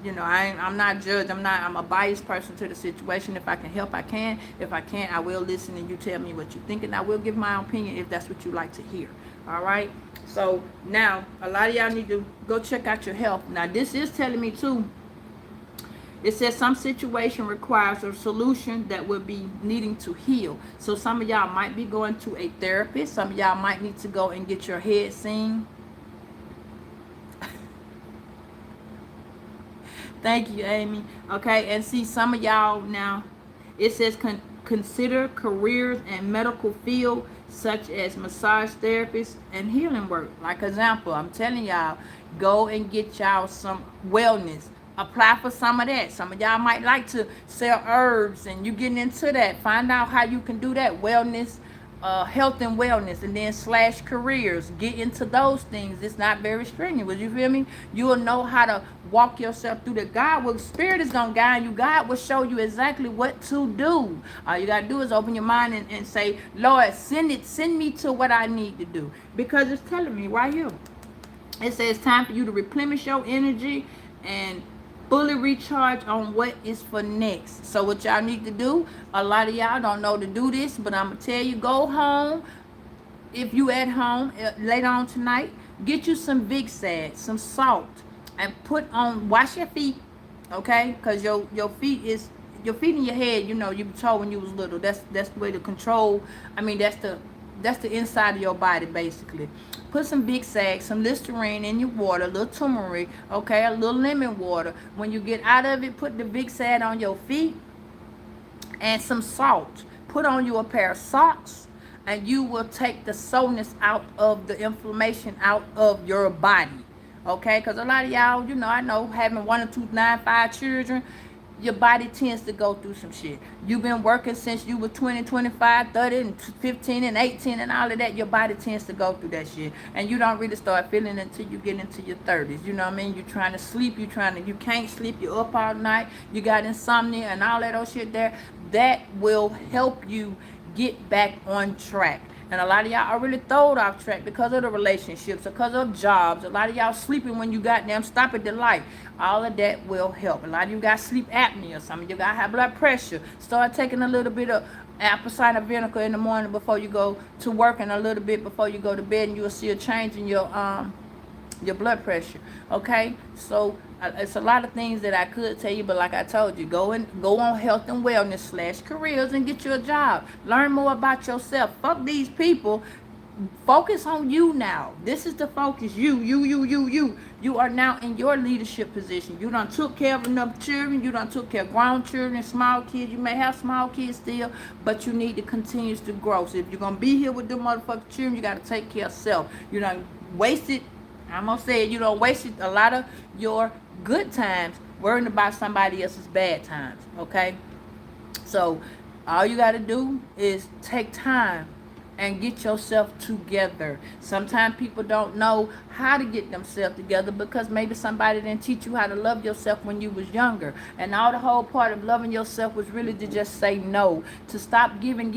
You know, I'm not judged. I'm a biased person to the situation. If I can help, I can. If I can't, I will listen and you tell me what you think, and I will give my opinion if that's what you like to hear. All right? So now, a lot of y'all need to go check out your health. Now, this is telling me too, it says some situation requires a solution that will be needing to heal. So some of y'all might be going to a therapist. Some of y'all might need to go and get your head seen. Thank you, Amy. Okay, and see, some of y'all now, it says consider careers and medical field such as massage therapists and healing work. Like example, I'm telling y'all, go and get y'all some wellness. Apply for some of that. Some of y'all might like to sell herbs and you getting into that. Find out how you can do that. Wellness, health and wellness, and then slash careers. Get into those things. It's not very strenuous. You feel me? You will know how to walk yourself through the God. Well, Spirit is gonna guide you. God will show you exactly what to do. All you gotta do is open your mind and say, Lord, send me to what I need to do. Because it's telling me right here. It says time for you to replenish your energy and fully recharge on what is for next. So what y'all need to do, a lot of y'all don't know to do this, but I'm gonna tell you, go home. If you at home later on tonight, get you some Big Sad, some salt, and wash your feet, okay? Because your feet in your head, you were told when you was little. That's the way to control. I mean, that's the inside of your body, basically. Put some Big Sad, some Listerine in your water, a little turmeric, okay, a little lemon water. When you get out of it, put the Big Sad on your feet and some salt. Put on you a pair of socks, and you will take the soreness out of the inflammation out of your body, okay? Because a lot of y'all, I know, having 1 or 2, 9, 5 children, your body tends to go through some shit. You've been working since you were 20, 25, 30, and 15, and 18, and all of that. Your body tends to go through that shit. And you don't really start feeling it until you get into your 30s. You know what I mean? You're trying to sleep. You can't sleep. You're up all night. You got insomnia and all that old shit there. That will help you get back on track. And a lot of y'all are really thrown off track because of the relationships, because of jobs. A lot of y'all sleeping when you goddamn stop at the light. All of that will help. A lot of you got sleep apnea. Some of you got high blood pressure. Start taking a little bit of apple cider vinegar in the morning before you go to work, and a little bit before you go to bed, and you'll see a change in your blood pressure. Okay? So it's a lot of things that I could tell you, but like I told you, go on health and wellness / careers and get you a job. Learn more about yourself. Fuck these people. Focus on you now. This is the focus. You. You are now in your leadership position. You done took care of enough children. You done took care of grown children, small kids. You may have small kids still, but you need to continue to grow. So if you're going to be here with them motherfucking children, you got to take care of self. You done wasted, I'm going to say it, you done wasted a lot of your good times worrying about somebody else's bad times, okay? So all you got to do is take time and get yourself together. Sometimes people don't know how to get themselves together because maybe somebody didn't teach you how to love yourself when you was younger. And all the whole part of loving yourself was really to just say no, to stop giving,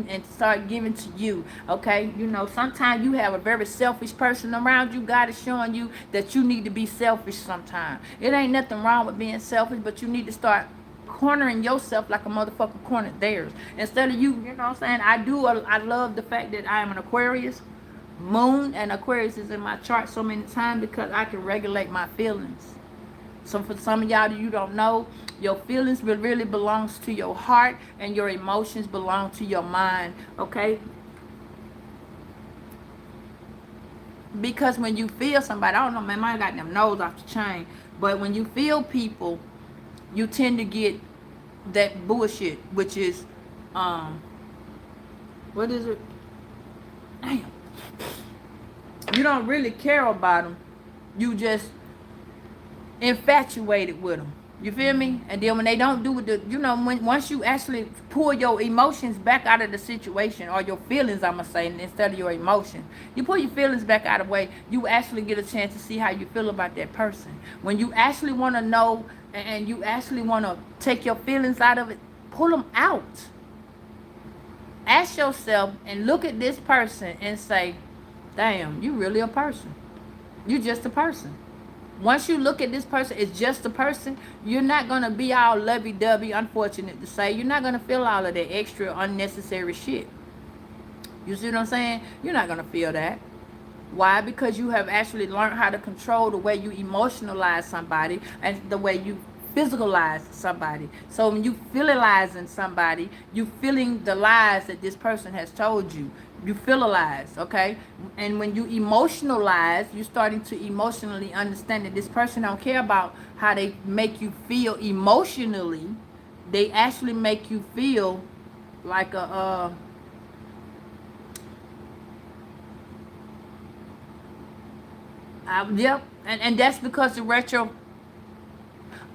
and start giving to you, okay? Sometimes you have a very selfish person around you. God is showing you that you need to be selfish sometimes. It ain't nothing wrong with being selfish, but you need to start cornering yourself like a motherfucker cornered theirs. Instead of you know what I'm saying? I love the fact that I am an Aquarius. Moon and Aquarius is in my chart so many times because I can regulate my feelings. So for some of y'all that you don't know, your feelings really belongs to your heart and your emotions belong to your mind, okay? Because when you feel somebody, I don't know, man, I got them nose off the chain, but when you feel people, you tend to get that bullshit, which is, what is it? Damn. You don't really care about them. You just infatuated with them. You feel me? And then when they don't do it, once you actually pull your emotions back out of the situation, or your feelings, I'm going to say, instead of your emotions, you pull your feelings back out of the way, you actually get a chance to see how you feel about that person. When you actually want to know and you actually want to take your feelings out of it, pull them out. Ask yourself and look at this person and say, damn, you really a person. You just a person. Once you look at this person, it's just a person, you're not going to be all lovey-dovey, unfortunate to say. You're not going to feel all of that extra unnecessary shit. You see what I'm saying? You're not going to feel that. Why? Because you have actually learned how to control the way you emotionalize somebody and the way you physicalize somebody. So when you feelizing somebody, you feeling the lies that this person has told you. You feelalize, okay? And when you emotionalize, you're starting to emotionally understand that this person don't care about how they make you feel emotionally. They actually make you feel like a yep, and that's because the retro.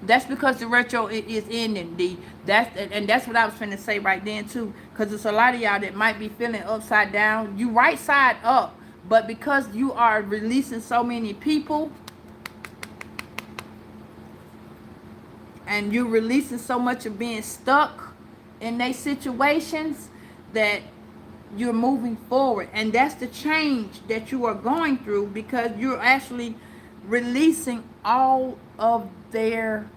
That's because the retro is ending. And that's what I was finna say right then too. Cause it's a lot of y'all that might be feeling upside down. You right side up, but because you are releasing so many people, and you're releasing so much of being stuck in their situations, that you're moving forward. And that's the change that you are going through, because you're actually releasing all of their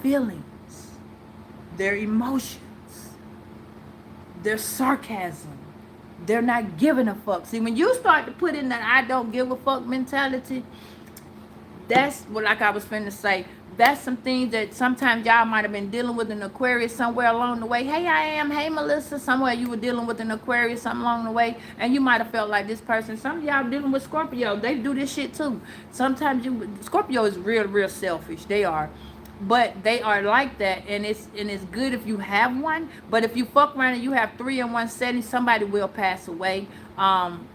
feelings, their emotions, their sarcasm. They're not giving a fuck. See, when you start to put in that I don't give a fuck mentality, that's what, like I was finna say, that's some things that sometimes y'all might have been dealing with an Aquarius somewhere along the way. Hey, I am. Hey, Melissa. Somewhere you were dealing with an Aquarius something along the way, and you might have felt like this person. Some of y'all dealing with Scorpio. They do this shit too. Sometimes Scorpio is real selfish. They are. But they are like that, and it's good if you have one. But if you fuck around and you have 3 in one setting, somebody will pass away.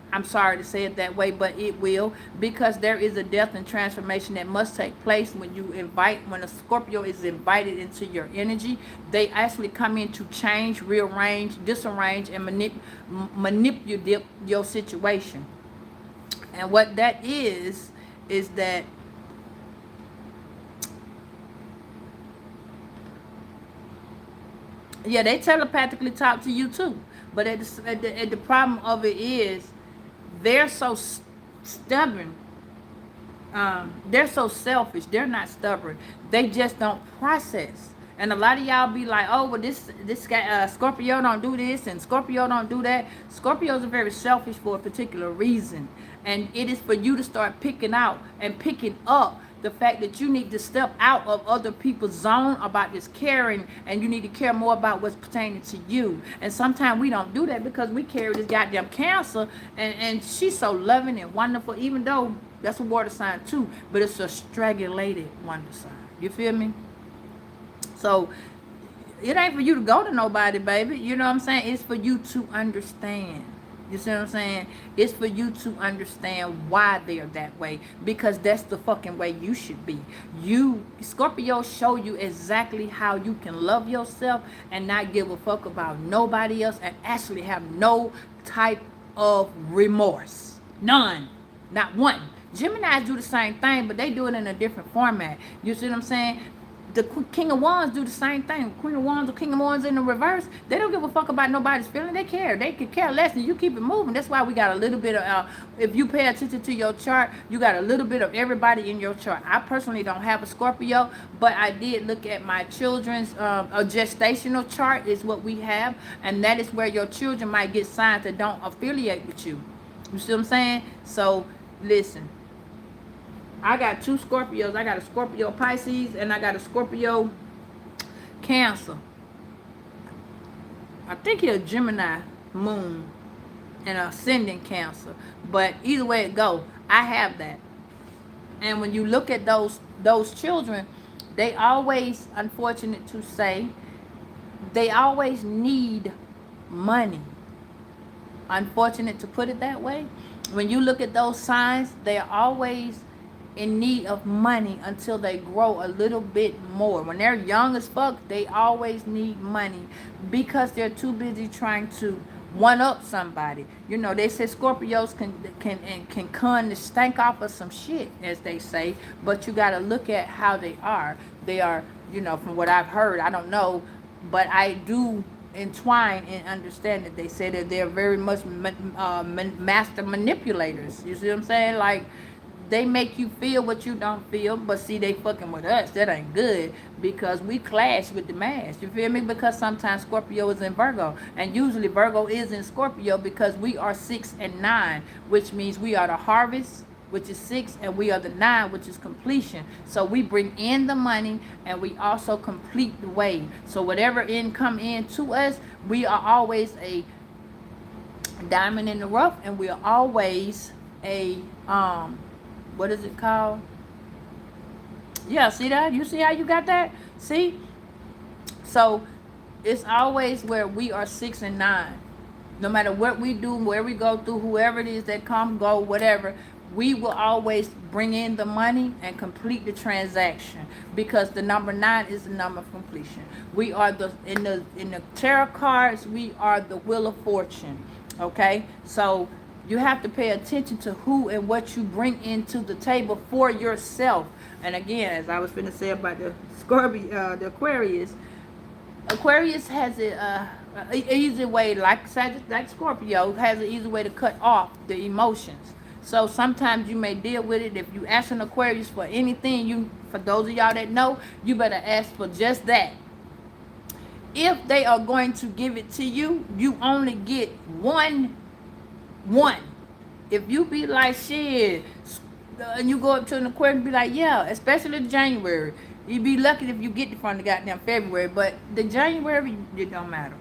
I'm sorry to say it that way, but it will, because there is a death and transformation that must take place when when a Scorpio is invited into your energy. They actually come in to change, rearrange, disarrange, and manipulate your situation. And what that is that yeah, they telepathically talk to you too. But the problem of it is they're so stubborn. They're so selfish. They're not stubborn. They just don't process. And a lot of y'all be like, oh, well, this guy, Scorpio don't do this and Scorpio don't do that. Scorpios are very selfish for a particular reason. And it is for you to start picking out and picking up the fact that you need to step out of other people's zone about this caring, and you need to care more about what's pertaining to you. And sometimes we don't do that because we carry this goddamn Cancer, and she's so loving and wonderful, even though that's a water sign too, but it's a strangulated wonder sign. You feel me? So it ain't for you to go to nobody, baby. You know what I'm saying? It's for you to understand. You see what I'm saying? It's for you to understand why they're that way, because that's the fucking way you should be. Scorpio show you exactly how you can love yourself and not give a fuck about nobody else, and actually have no type of remorse. None. Not one. Geminis do the same thing, but they do it in a different format. You see what I'm saying? The King of Wands do the same thing. Queen of Wands or King of Wands in the reverse, they don't give a fuck about nobody's feeling. They care. They could care less, and you keep it moving. That's why we got a little bit of, if you pay attention to your chart, you got a little bit of everybody in your chart. I personally don't have a Scorpio, but I did look at my children's, a gestational chart is what we have, and that is where your children might get signs that don't affiliate with you. You see what I'm saying? So, listen. I got 2 Scorpios. I got a Scorpio Pisces and I got a Scorpio Cancer. I think he's a Gemini moon and ascending Cancer. But either way it go, I have that. And when you look at those children, they always, unfortunate to say, they always need money. Unfortunate to put it that way. When you look at those signs, they are always in need of money until they grow a little bit more. When they're young as fuck, they always need money because they're too busy trying to one up somebody. You know, they say Scorpios can con the stank off of some shit, as they say, but you got to look at how they are. They are, you know, from what I've heard, I don't know, but I do entwine and understand that they say that they're very much master manipulators. You see what I'm saying? Like, they make you feel what you don't feel, but see, they fucking with us. That ain't good, because we clash with the mass. You feel me? Because sometimes Scorpio is in Virgo, and usually Virgo is in Scorpio, because we are 6 and 9, which means we are the harvest, which is 6, and we are the 9, which is completion. So we bring in the money, and we also complete the way. So whatever income in to us, we are always a diamond in the rough, and we are always a what is it called? Yeah, see that? You see how you got that? See? So It's always where we are 6 and 9. No matter what we do, where we go through, whoever it is that come, go, whatever, we will always bring in the money and complete the transaction, because the number 9 is the number of completion. We are in the tarot cards, we are the wheel of fortune. Okay, so you have to pay attention to who and what you bring into the table for yourself. And again, as I was going to say about the Scorpio, the Aquarius has an easy way, like Scorpio, has an easy way to cut off the emotions. So sometimes you may deal with it. If you ask an Aquarius for anything, for those of y'all that know, you better ask for just that. If they are going to give it to you, you only get one. If you be like, shit, and you go up to an Aquarius and be like, yeah, especially January. You'd be lucky if you get it from the goddamn February, but the January, it don't matter.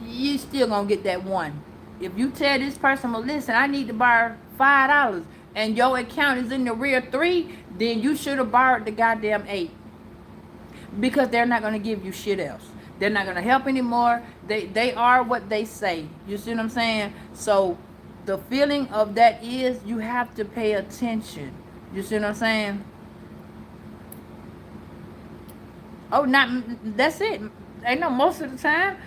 You still gonna get that one. If you tell this person, well, listen, I need to borrow $5, and your account is in the rear 3, then you should have borrowed the goddamn 8. Because they're not gonna give you shit else. They're not gonna help anymore. They are what they say. You see what I'm saying? So the feeling of that is you have to pay attention. You see what I'm saying? Oh, that's it. Ain't no most of the time,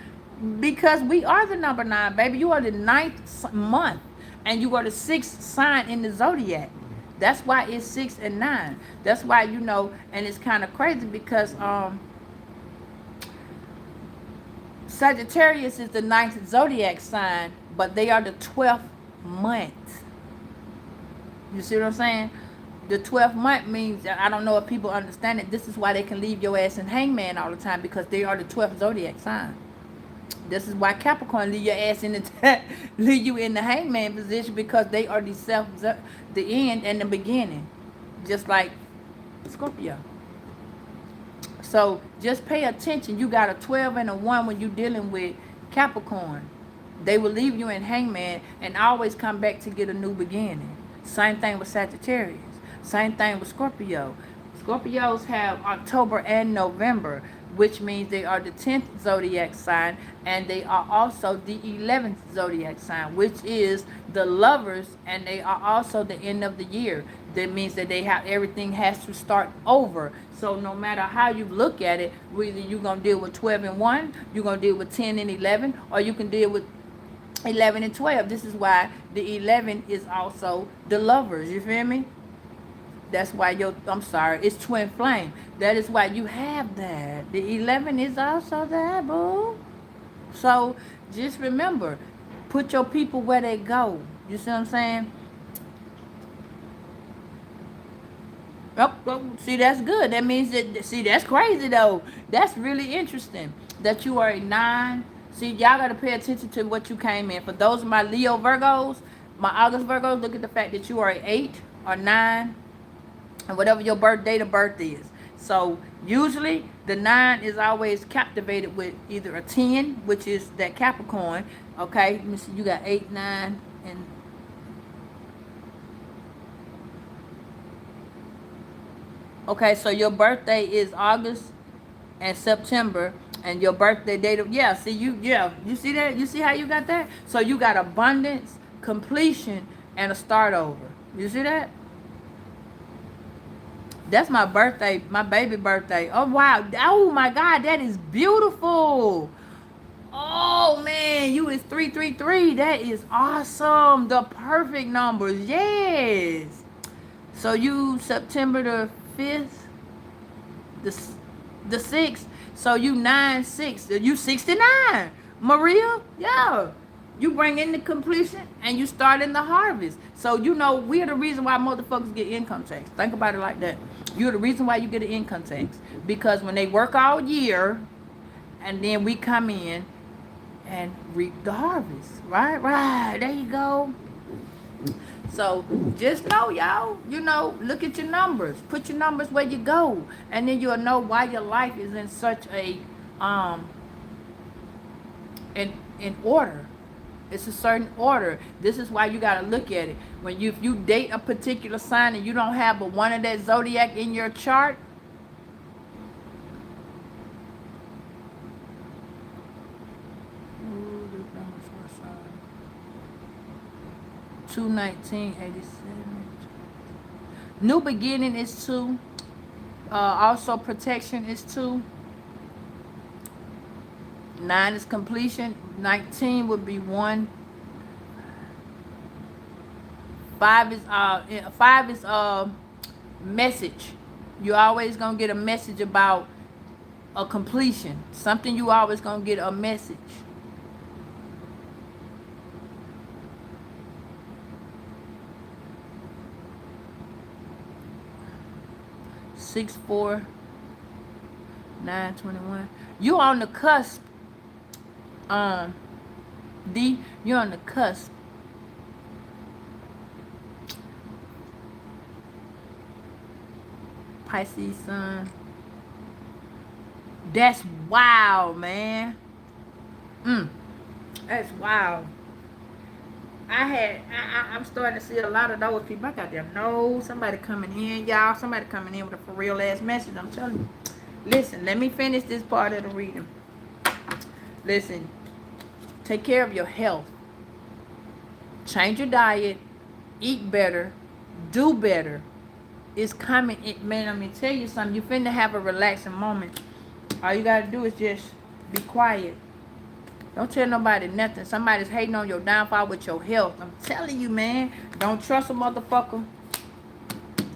because we are the number 9, baby. You are the 9th month, and you are the 6th sign in the Zodiac. That's why it's 6 and 9. That's why, and it's kind of crazy because Sagittarius is the 9th Zodiac sign, but they are the 12th month. You see what I'm saying? The 12th month means, I don't know if people understand it, this is why they can leave your ass in hangman all the time, because they are the 12th Zodiac sign. This is why Capricorn leave your ass leave you in the hangman position, because they are the end and the beginning. Just like Scorpio. So just pay attention. You got a 12 and a 1 when you're dealing with Capricorn. They will leave you in hangman and always come back to get a new beginning. Same thing with Sagittarius. Same thing with Scorpio. Scorpios have October and November, which means they are the 10th zodiac sign, and they are also the 11th zodiac sign, which is the lovers, and they are also the end of the year. That means that everything has to start over. So no matter how you look at it, whether you're going to deal with 12 and 1, you're going to deal with 10 and 11, or you can deal with 11 and 12. This is why the 11 is also the lovers. You feel me? That's why it's twin flame. That is why you have that. The 11 is also that, boo. So just remember, put your people where they go. You see what I'm saying? Oh, see, that's good. That means that's crazy though. That's really interesting that you are a 9. See, y'all got to pay attention to what you came in. For those of my Leo Virgos, my August Virgos, look at the fact that you are an 8 or 9. And whatever your date of birth is. So usually the 9 is always captivated with either a 10, which is that Capricorn. Okay, let me see, you got 8, 9, and okay, so your birthday is August and September, and your birthday date of you see that? You see how you got that? So you got abundance, completion, and a start over. You see that? That's my birthday, my baby birthday. Oh, wow. Oh, my God. That is beautiful. Oh, man. You is 333. That is awesome. The perfect numbers. Yes. So you September the 5th, the 6th. So you 9-6. You 69. Maria? Yeah. You bring in the completion and you start in the harvest. So, we're the reason why motherfuckers get income tax. Think about it like that. You're the reason why you get an income tax. Because when they work all year, and then we come in and reap the harvest. Right. There you go. So, just know, y'all, look at your numbers. Put your numbers where you go. And then you'll know why your life is in such a, in order. It's a certain order. This is why you got to look at it. When if you date a particular sign and you don't have but one of that zodiac in your chart, 21987. New beginning is 2. Also protection is 2. 9 is completion. 19 would be 1. 5 is message. You always gonna get a message about a completion. Something you always gonna get a message. 6, 4, 9, 21. You on the cusp. D, you're on the cusp. Pisces sun. That's wild, man. That's wild. I'm starting to see a lot of those people. I got them. No, somebody coming in, y'all. Somebody coming in with a for real ass message. I'm telling you. Listen, let me finish this part of the reading. Listen, take care of your health. Change your diet. Eat better. Do better. It's coming. Man, let me tell you something. You finna have a relaxing moment. All you gotta do is just be quiet. Don't tell nobody nothing. Somebody's hating on your downfall with your health. I'm telling you, man. Don't trust a motherfucker.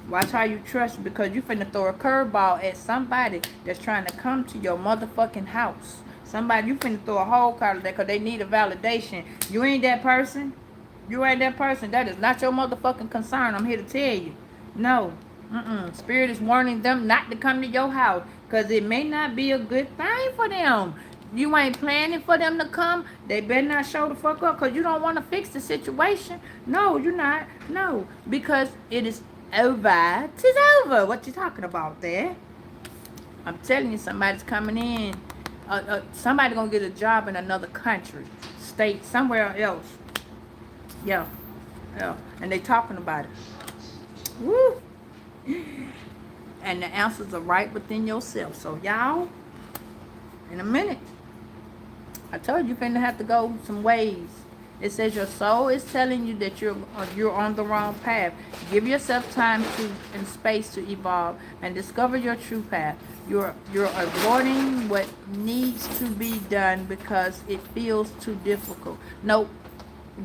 Watch how you trust, because you finna throw a curveball at somebody that's trying to come to your motherfucking house. Somebody, you finna throw a whole card there because they need a validation. You ain't that person. You ain't that person. That is not your motherfucking concern. I'm here to tell you. No. Spirit is warning them not to come to your house, because it may not be a good thing for them. You ain't planning for them to come. They better not show the fuck up, because you don't want to fix the situation. No, you're not. No, because it is over. It's over. What you talking about there? I'm telling you, somebody's coming in. Somebody gonna get a job in another country, state, somewhere else. Yeah. And they talking about it. Woo. And the answers are right within yourself. So y'all, in a minute, I told you finna have to go some ways. It says your soul is telling you that you're on the wrong path. Give yourself time and space to evolve and discover your true path. You're avoiding what needs to be done because it feels too difficult. Nope.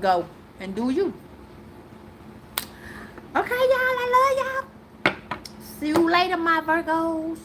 Go and do you. Okay, y'all. I love y'all. See you later, my Virgos.